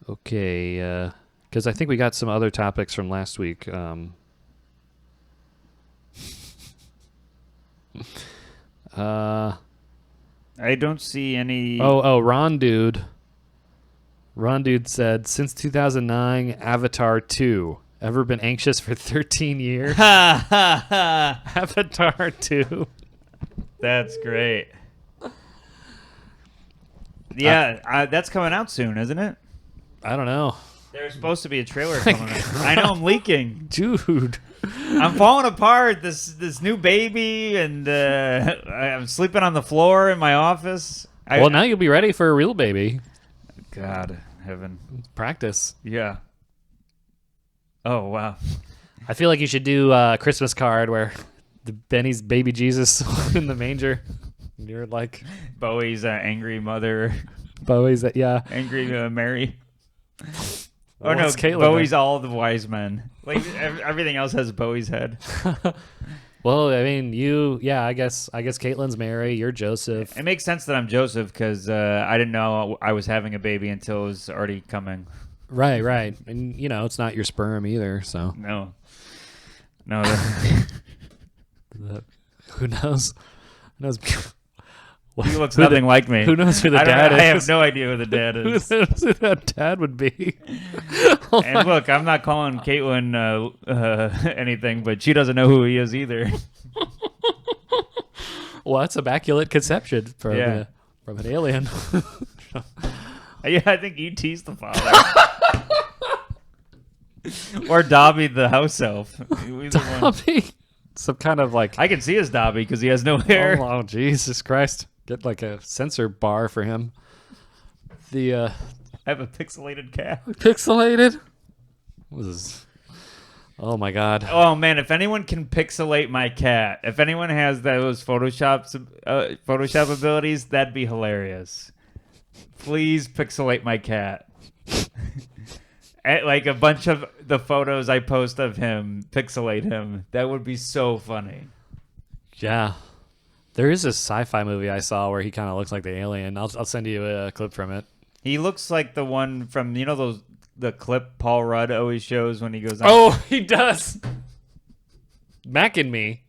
okay, because I think we got some other topics from last week. I don't see any. Ron Dude said, since 2009, Avatar 2. Ever been anxious for 13 years? Avatar 2. That's great. Yeah, that's coming out soon, isn't it? I don't know. There's supposed to be a trailer coming out. I know, I'm leaking. Dude. I'm falling apart. This new baby, and I'm sleeping on the floor in my office. Now you'll be ready for a real baby. God, heaven. Practice. Yeah. Oh, wow. I feel like you should do a Christmas card where Benny's baby Jesus in the manger. And you're like... Bowie's angry mother. Bowie's, yeah. Angry Mary. Well, no, Caitlin Bowie's then. All the wise men. Like everything else has Bowie's head. Well, I mean, I guess Caitlin's Mary, you're Joseph. It makes sense that I'm Joseph because I didn't know I was having a baby until it was already coming. Right. And, it's not your sperm either, so. No. Who knows? He looks nothing like me. Who knows who the dad is? I have no idea who the dad is. Who knows who that dad would be? And look, I'm not calling Caitlin anything, but she doesn't know who he is either. Well, that's immaculate conception from an alien. Yeah, I think E.T.'s the father. Or Dobby the house elf. Dobby? Some kind of like... I can see his Dobby because he has no hair. Oh, Jesus Christ. Get like a sensor bar for him. I have a pixelated cat. Pixelated? Oh, my God. Oh, man. If anyone can pixelate my cat, if anyone has those Photoshop abilities, that'd be hilarious. Please pixelate my cat. Like a bunch of the photos I post of him, pixelate him. That would be so funny. Yeah. There is a sci-fi movie I saw where he kind of looks like the alien. I'll send you a clip from it. He looks like the one from, the clip Paul Rudd always shows when he goes on. Oh, he does. Mac and Me.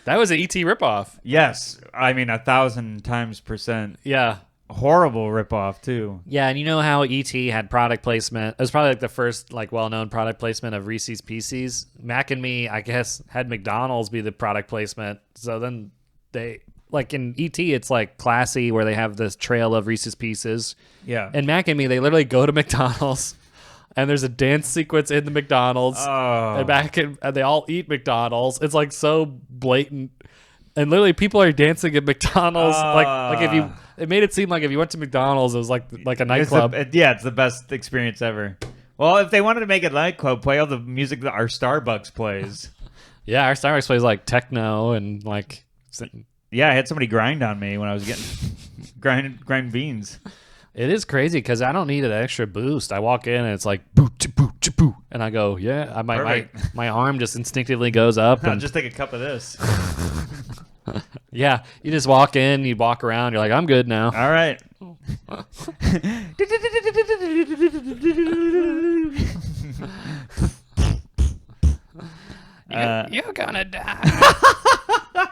That was an E.T. ripoff. Yes. I mean, 1,000%. Yeah. Horrible ripoff too. Yeah, and you know how E.T. had product placement? It was probably like the first well-known product placement of Reese's Pieces. Mac and Me, I guess, had McDonald's be the product placement. So then they like in E.T., it's like classy where they have this trail of Reese's Pieces. Yeah. And Mac and Me, they literally go to McDonald's, and there's a dance sequence in the McDonald's, and they all eat McDonald's. It's like so blatant, and literally people are dancing at McDonald's. Like if you, it made it seem like if you went to McDonald's, it was like a nightclub. It's the best experience ever. Well, if they wanted to make a nightclub, play all the music that our Starbucks plays. Yeah, our Starbucks plays like techno and like. Yeah, I had somebody grind on me when I was getting grind beans. It is crazy because I don't need an extra boost. I walk in and it's like boo cha boo cha boo, and I go, yeah. My arm just instinctively goes up. I'll and just take a cup of this. Yeah, you just walk in, you walk around, you're like, I'm good now. All right. You're gonna die.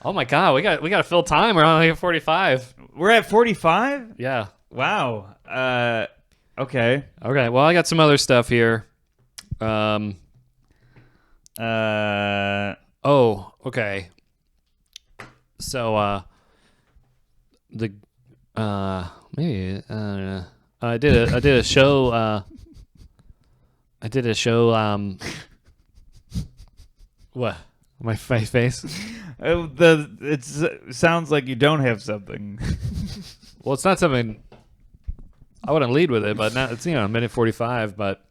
Oh my god, we got to fill time. We're only at 45. We're at 45? Yeah. Wow. Okay. Okay. Well, I got some other stuff here. Oh, okay. So maybe I did a show. What? My face? It sounds like you don't have something. Well, it's not something I wouldn't lead with it, but now it's a minute 45. But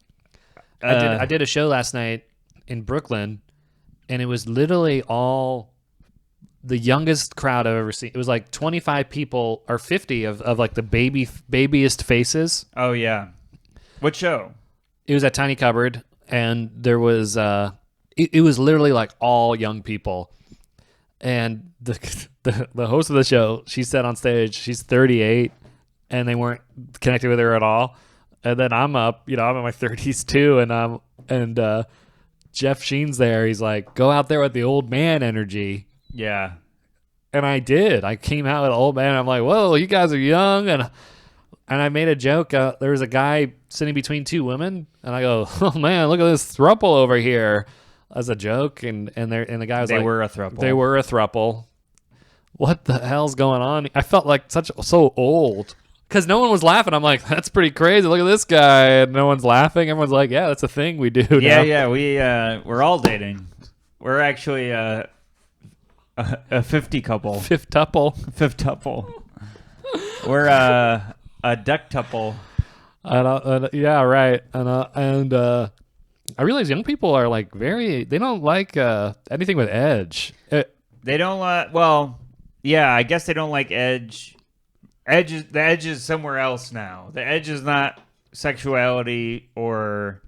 I did a show last night in Brooklyn, and it was literally all the youngest crowd I've ever seen. It was like 25 people or 50 of like the babiest faces. Oh yeah. What show? It was at Tiny Cupboard, and there was it was literally like all young people. And the host of the show, she said on stage, she's 38, and they weren't connected with her at all. And then I'm up, I'm in my 30s too, and Jeff Sheen's there. He's like, go out there with the old man energy. Yeah. And I did. I came out with an old man. I'm like, whoa, you guys are young. And I made a joke. There was a guy sitting between two women, and I go, oh man, look at this throuple over here. As a joke, and the guy was like, they were a throuple. They were a throuple. What the hell's going on? I felt like so old because no one was laughing. I'm like, that's pretty crazy. Look at this guy, and no one's laughing. Everyone's like, yeah, that's a thing we do. Yeah, now. yeah. We're all dating. We're actually a 50 couple. Fifth tuple. Fifth tuple. We're a duck tuple. Yeah, right. And I realize young people are like they don't like anything with edge. They don't like, well, yeah, I guess they don't like edge. The edge is somewhere else now. The edge is not sexuality or,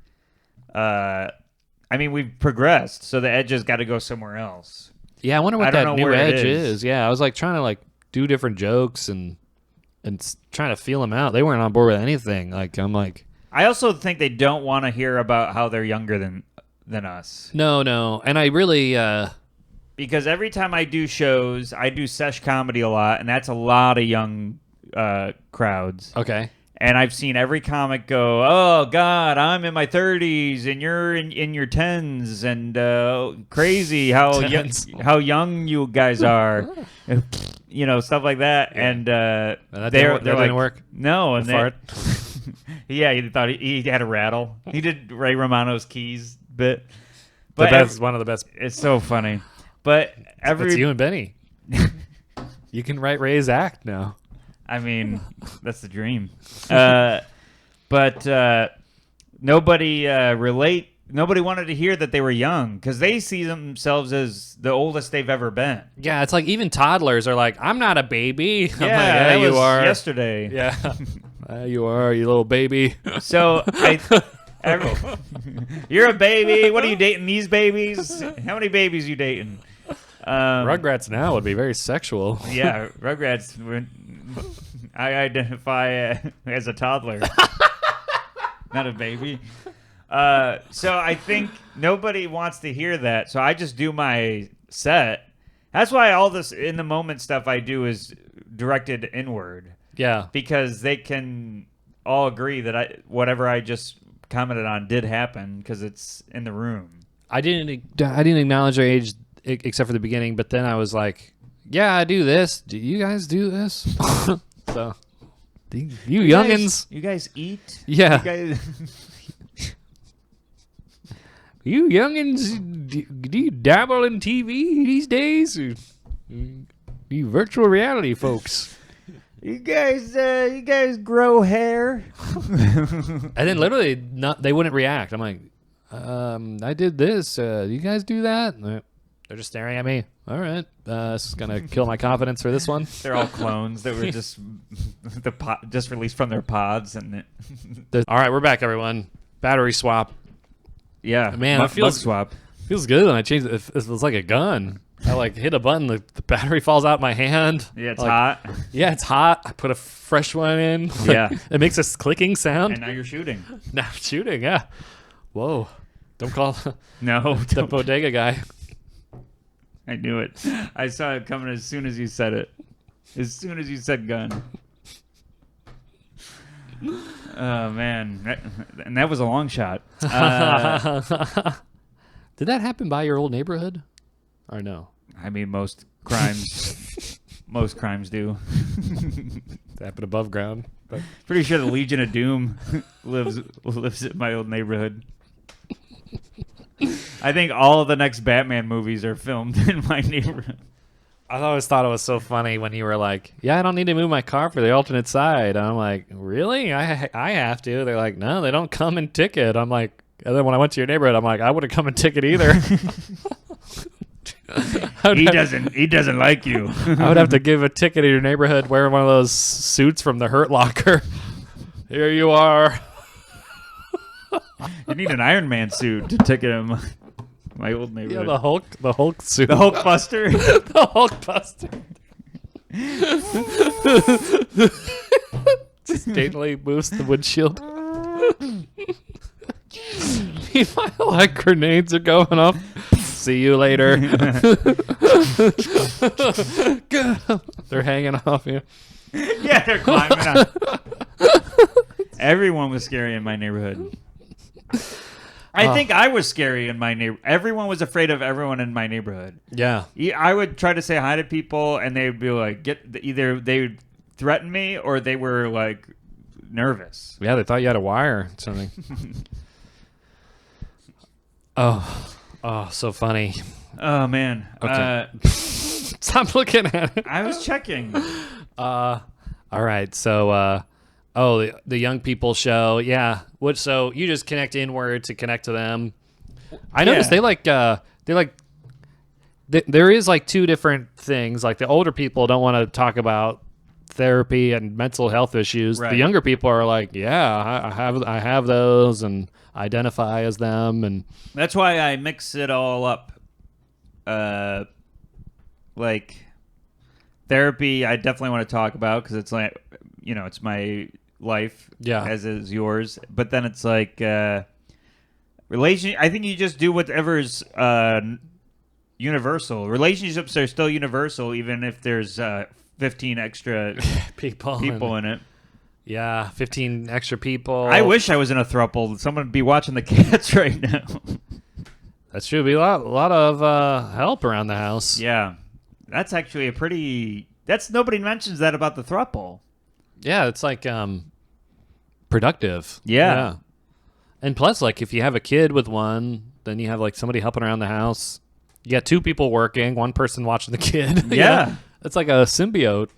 we've progressed, so the edge has got to go somewhere else. Yeah, I wonder what that new edge is. Yeah, I was like trying to like do different jokes and trying to feel them out. They weren't on board with anything. Like, I'm like... I also think they don't want to hear about how they're younger than us. No. And I really... Because every time I do shows, I do sesh comedy a lot, and that's a lot of young crowds. Okay. And I've seen every comic go, oh, God, I'm in my 30s, and you're in your 10s, and crazy how young you guys are. Stuff like that. Yeah. And that didn't work? No. And fart? Yeah, he thought he had a rattle. He did Ray Romano's Keys bit. But that's one of the best. It's so funny. But it's you and Benny. You can write Ray's act now. I mean, that's the dream. But nobody wanted to hear that they were young because they see themselves as the oldest they've ever been. Yeah, it's like even toddlers are like, I'm not a baby. I'm yeah, like, you are. Yesterday. Yeah. You are, you little baby. So you're a baby. What are you dating these babies? How many babies you dating? Rugrats now would be very sexual. Yeah, Rugrats. I identify as a toddler, not a baby. So I think nobody wants to hear that. So I just do my set. That's why all this in the moment stuff I do is directed inward. Yeah, because they can all agree that whatever I just commented on did happen because it's in the room. I didn't acknowledge their age except for the beginning, but then I was like, yeah, I do this. Do you guys do this? So, you youngins. You guys eat? Yeah. You guys... You youngins, do you dabble in TV these days? Or, you virtual reality folks. You guys grow hair? And then literally, they wouldn't react. I'm like, I did this. Do you guys do that? And they're just staring at me. All right, this is gonna kill my confidence for this one. They're all clones that were just just released from their pods, and All right, we're back, everyone. Battery swap. yeah, Man, it mug swap. Feels good when I changed it. It feels like a gun. I like hit a button, the battery falls out my hand. Yeah, it's like, hot. Yeah, it's hot. I put a fresh one in. Yeah. It makes a clicking sound. And now you're shooting. Now I'm shooting, yeah. Whoa. Don't call No, the don't. bodega guy. I knew it. I saw it coming as soon as you said it. As soon as you said gun. Oh, man. And that was a long shot. Did that happen by your old neighborhood? Or no? I mean, most crimes do. It happened above ground. But Pretty sure the Legion of Doom lives in my old neighborhood. I think all of the next Batman movies are filmed in my neighborhood. I always thought it was so funny when you were like, yeah, I don't need to move my car for the alternate side. And I'm like, really? I have to. They're like, no, they don't come and ticket. I'm like, and then when I went to your neighborhood, I'm like, I wouldn't come and ticket either. He doesn't like you. I would have to give a ticket to your neighborhood wearing one of those suits from the Hurt Locker. Here you are. You need an Iron Man suit to ticket him. My old Yeah, neighborhood. the Hulk suit. The Hulk Buster. The Hulk Buster. Stately moves the windshield. Meanwhile, like grenades are going off. See you later. They're hanging off you. Yeah, they're climbing up. Everyone was scary in my neighborhood. I think I was scary in my neighborhood. Everyone was afraid of everyone in my neighborhood. Yeah. I would try to say hi to people, and they would be like, either they would threaten me or they were like nervous. Yeah, they thought you had a wire or something. Oh, so funny. Oh man. Okay. Stop looking at it. I was checking. All right. So, the young people show. Yeah. So you just connect inward to connect to them. I noticed there is like two different things. Like the older people don't want to talk about therapy and mental health issues. Right. The younger people are like, yeah, I have those and identify as them. And That's why I mix it all up. Like therapy, I definitely want to talk about because it's like, it's my life, as is yours. But then it's like relation. I think you just do whatever's universal. Relationships are still universal, even if there's 15 extra people in it. Yeah, 15 extra people. I wish I was in a throuple. Someone would be watching the cats right now. That should be a lot of help around the house. Yeah, that's actually nobody mentions that about the throuple. Yeah, it's like productive. Yeah. And plus, like, if you have a kid with one, then you have like somebody helping around the house. You got two people working, one person watching the kid. Yeah. It's like a symbiote.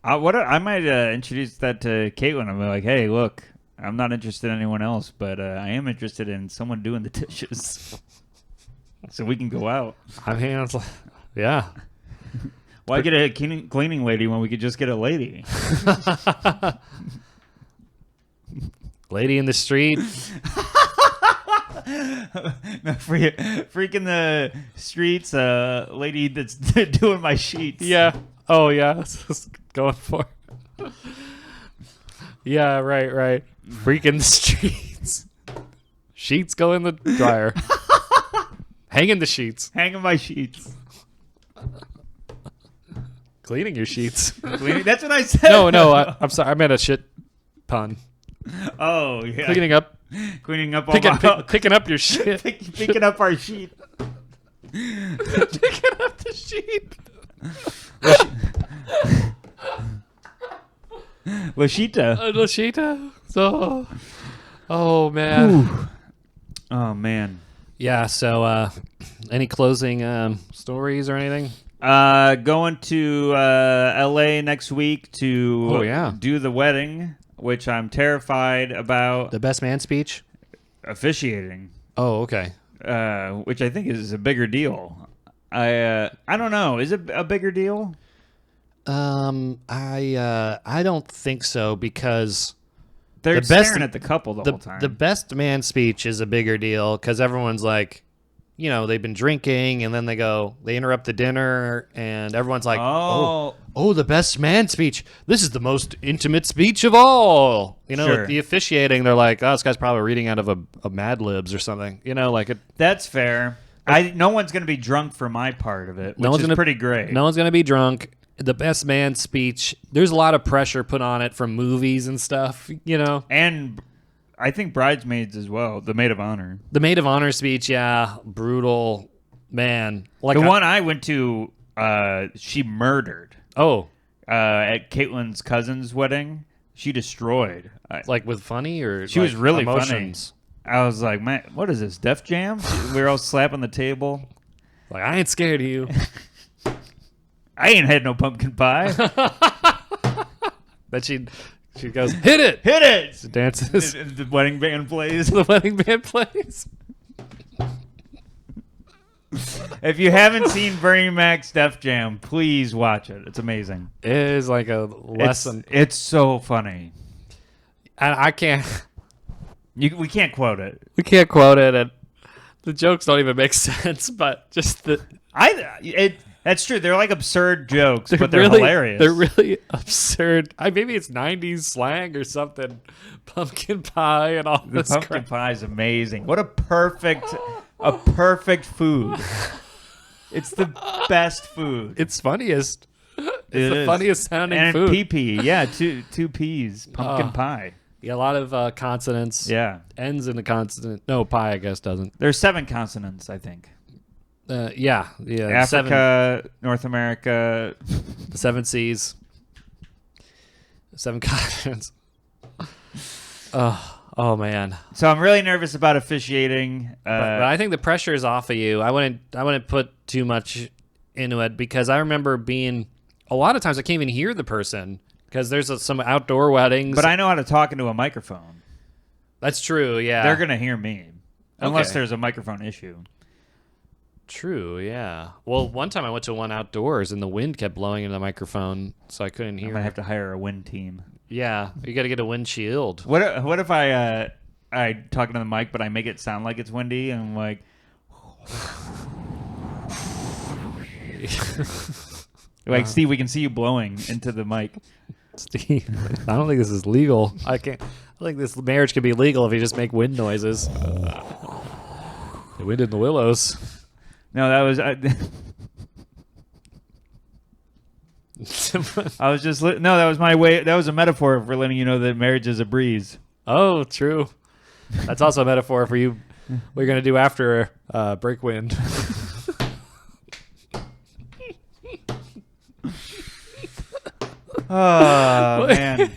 I might introduce that to Caitlin. I'm like, hey, look, I'm not interested in anyone else, but I am interested in someone doing the dishes, so we can go out. I mean, it's like, yeah. Why get a cleaning lady when we could just get a lady? Lady in the street. No, freaking the streets, lady that's doing my sheets. Yeah. Oh, yeah. That's what I was going for. Yeah, right. Freaking the streets. Sheets go in the dryer. Hanging the sheets. Hanging my sheets. Cleaning your sheets. Cleaning, that's what I said. No, I'm sorry. I meant a shit pun. Oh, yeah. Cleaning up picking up your shit. Picking up our sheet. Picking up the sheet. Lashita. Lashita. So, oh man. Whew. Oh man. Yeah. So, any closing stories or anything? Going to LA next week to do the wedding, which I'm terrified about. The best man speech. Officiating. Oh, okay. Which I think is a bigger deal. I don't know. Is it a bigger deal? I don't think so because they're staring at the couple the whole time. The best man speech is a bigger deal because everyone's like, they've been drinking and then they interrupt the dinner and everyone's like, oh, the best man speech. This is the most intimate speech of all. Sure. The officiating, they're like, oh, this guy's probably reading out of a Mad Libs or something. That's fair. No one's going to be drunk for my part of it, which is pretty great. No one's going to be drunk. The best man speech, there's a lot of pressure put on it from movies and stuff, And I think bridesmaids as well, the maid of honor. The maid of honor speech, yeah, brutal, man. Like the one I went to, she murdered. Oh. At Caitlin's cousin's wedding, she destroyed. Like with funny or she was really emotions? Funny. I was like, man, what is this, Def Jam? We were all slapping the table. Like, I ain't scared of you. I ain't had no pumpkin pie. But she goes, hit it! Hit it! She dances. The wedding band plays. The wedding band plays. If you haven't seen Bernie Mac's Def Jam, please watch it. It's amazing. It is like a lesson. It's so funny. And I can't... We can't quote it. We can't quote it, and the jokes don't even make sense, but just the... That's true. They're like absurd jokes, but they're hilarious. They're really absurd. Maybe it's 90s slang or something. Pumpkin pie and all this crap. The pumpkin pie is amazing. What a perfect food. It's the best food. It's funniest. It's the funniest sounding food. And PP. Yeah, two P's. Pumpkin pie. Yeah, a lot of consonants. Yeah. Ends in a consonant. No, pie, I guess, doesn't. There's 7 consonants, I think. Yeah. Africa, North America. The 7 C's. 7 continents. Oh man. So I'm really nervous about officiating. But I think the pressure is off of you. I wouldn't put too much into it because I remember being a lot of times I can't even hear the person because there's some outdoor weddings. But I know how to talk into a microphone. That's true. Yeah. They're gonna hear me unless there's a microphone issue. True, yeah. Well, one time I went to one outdoors and the wind kept blowing into the microphone, so I couldn't hear. I might have to hire a wind team. Yeah, you got to get a windshield. What if I talk into the mic, but I make it sound like it's windy and I'm like, Steve, we can see you blowing into the mic. Steve, I don't think this is legal. I think this marriage could be legal if you just make wind noises. The wind in the willows. No, that was. I was just. No, that was my way. That was a metaphor for letting you know that marriage is a breeze. Oh, true. That's also a metaphor for you. What you're gonna do after break wind. Oh man.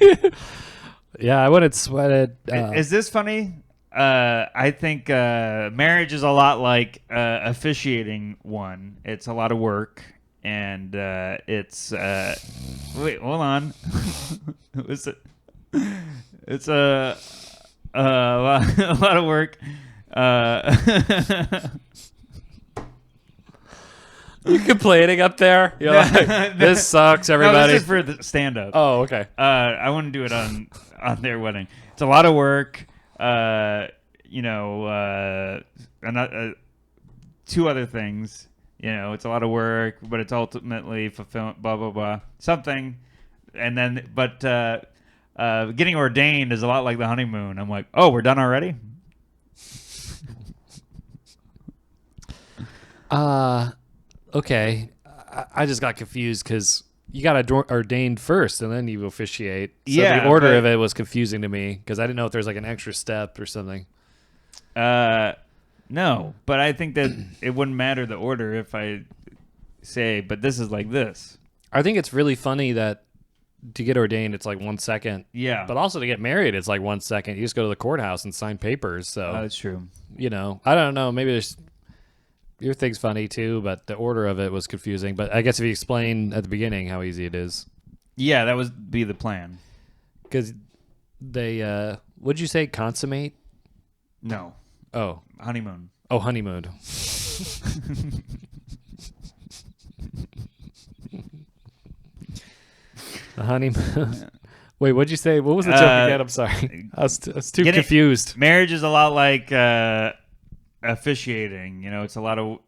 Yeah, I wouldn't sweat it. Is this funny? I think marriage is a lot like officiating one. It's a lot of work, and it's wait, hold on. It's a lot of work. You complaining up there? You're like, this sucks, everybody. No, this is for the stand-up. Oh, okay. I wouldn't do it on their wedding. It's a lot of work. Two other things. It's a lot of work, but it's ultimately fulfillment. Blah blah blah. Something, and then getting ordained is a lot like the honeymoon. I'm like, oh, we're done already. Okay. I just got confused because you got ordained first and then you officiate. So the order of it was confusing to me because I didn't know if there's like an extra step or something. No, but I think that it wouldn't matter the order if I say, but this is like this. I think it's really funny that to get ordained, it's like 1 second. Yeah. But also to get married, it's like 1 second. You just go to the courthouse and sign papers. So That's true. you know, I don't know. Maybe there's your thing's funny too, but the order of it was confusing. But I guess if you explain at the beginning how easy it is, Yeah, that would be the plan. because they what'd you say? Consummate? No. Oh, Honeymoon. oh, honeymoon. The honeymoon. Wait, what'd you say? What was the joke again? I'm sorry. I was too confused. Marriage is a lot like officiating. You know, it's a lot of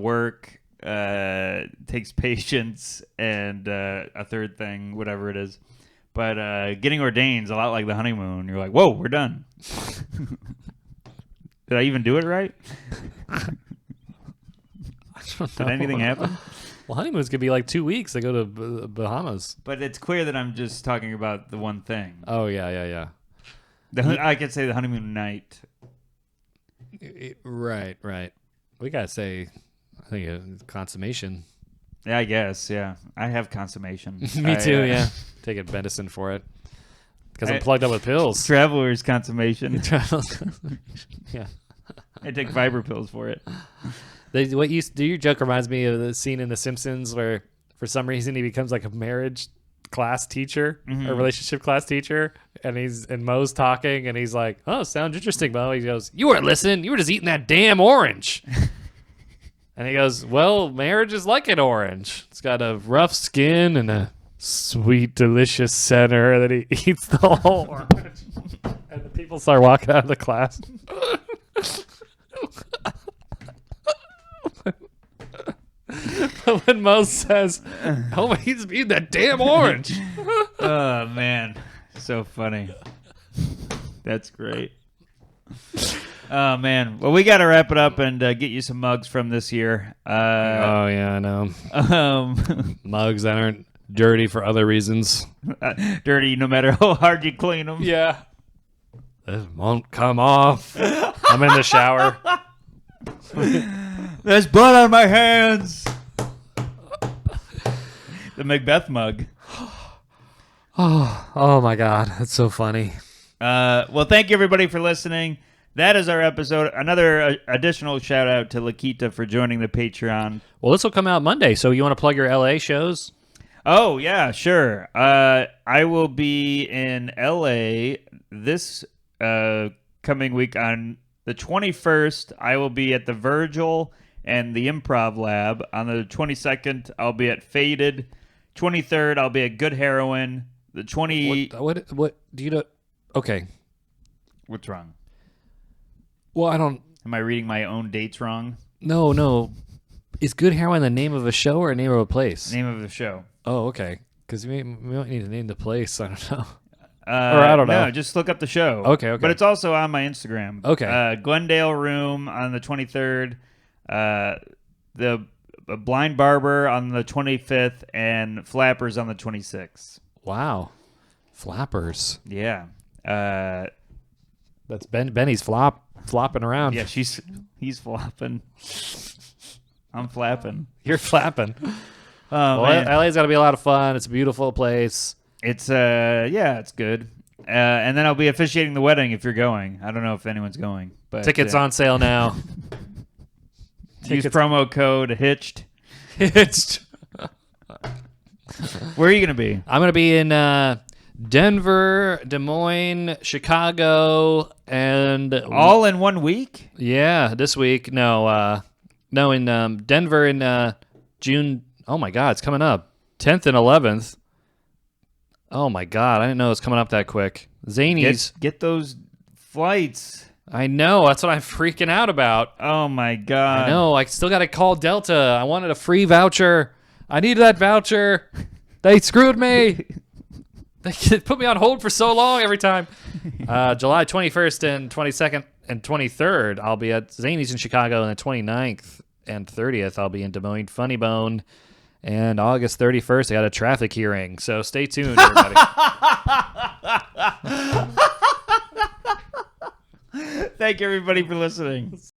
work. Takes patience and a third thing, whatever it is. But getting ordained is a lot like the honeymoon. You're like, whoa, we're done. Did I even do it right? I don't know. Did anything happen? Well, honeymoons could be like 2 weeks. They go to Bahamas. But it's clear that I'm just talking about the one thing. Oh, yeah. I could say the honeymoon night. Right. We got to say, I think consummation. Yeah, I guess. Yeah, I have consummation. Me too, yeah. Taking medicine for it. Because I'm plugged up with pills. Traveler's consummation. Yeah. I take fiber pills for it. Your joke reminds me of the scene in The Simpsons where, for some reason, he becomes like a marriage class teacher, a relationship class teacher, and Mo's talking, and he's like, "Oh, sounds interesting, Mo." He goes, "You weren't listening. You were just eating that damn orange." And he goes, "Well, marriage is like an orange. It's got a rough skin and a sweet, delicious center." And then he eats the whole orange, and the people start walking out of the class. When Mo says, "Oh, he's eating that damn orange." Oh man, so funny. That's great. Oh man, well we got to wrap it up and get you some mugs from this year. Oh yeah, I know. Mugs that aren't dirty for other reasons. Dirty, no matter how hard you clean them. Yeah. This won't come off. I'm in the shower. There's blood on my hands. The Macbeth mug. Oh my God, that's so funny. Well, thank you everybody for listening. That is our episode. Another additional shout out to Lakita for joining the Patreon. Well, this will come out Monday, so you want to plug your LA shows? Oh yeah, sure. I will be in LA this coming week on the 21st. I will be at the Virgil and the Improv Lab. On the 22nd, I'll be at Faded. 23rd, I'll be at Good Heroin. The 20. What do you know? Okay. What's wrong? Well, I don't. Am I reading my own dates wrong? No. Is Good Heroin the name of a show or a name of a place? Name of the show. Oh, okay. Because we might need to name the place. I don't know. Or I don't know. No, just look up the show. Okay. But it's also on my Instagram. Okay. Glendale Room on the 23rd. The Blind Barber on the 25th. And Flappers on the 26th. Wow. Flappers. Yeah. That's Benny's flopping around. Yeah, he's flopping. I'm flapping. You're flapping. Oh, well, man. LA's got to be a lot of fun. It's a beautiful place. It's it's good. And then I'll be officiating the wedding if you're going. I don't know if anyone's going, but Tickets on sale now. Use promo code Hitched. Hitched. Where are you gonna be? I'm gonna be in Denver, Des Moines, Chicago, and All in 1 week? Yeah, this week. No, in Denver in June. Oh my God, it's coming up. 10th and 11th. Oh my God, I didn't know it was coming up that quick. Zanies. Get those flights. I know, that's what I'm freaking out about. Oh my God. I know, I still got to call Delta. I wanted a free voucher. I needed that voucher. They screwed me. They put me on hold for so long every time. July 21st and 22nd and 23rd, I'll be at Zanies in Chicago, and the 29th and 30th, I'll be in Des Moines Funny Bone. And August 31st, I got a traffic hearing. So stay tuned, everybody. Thank you, everybody, for listening.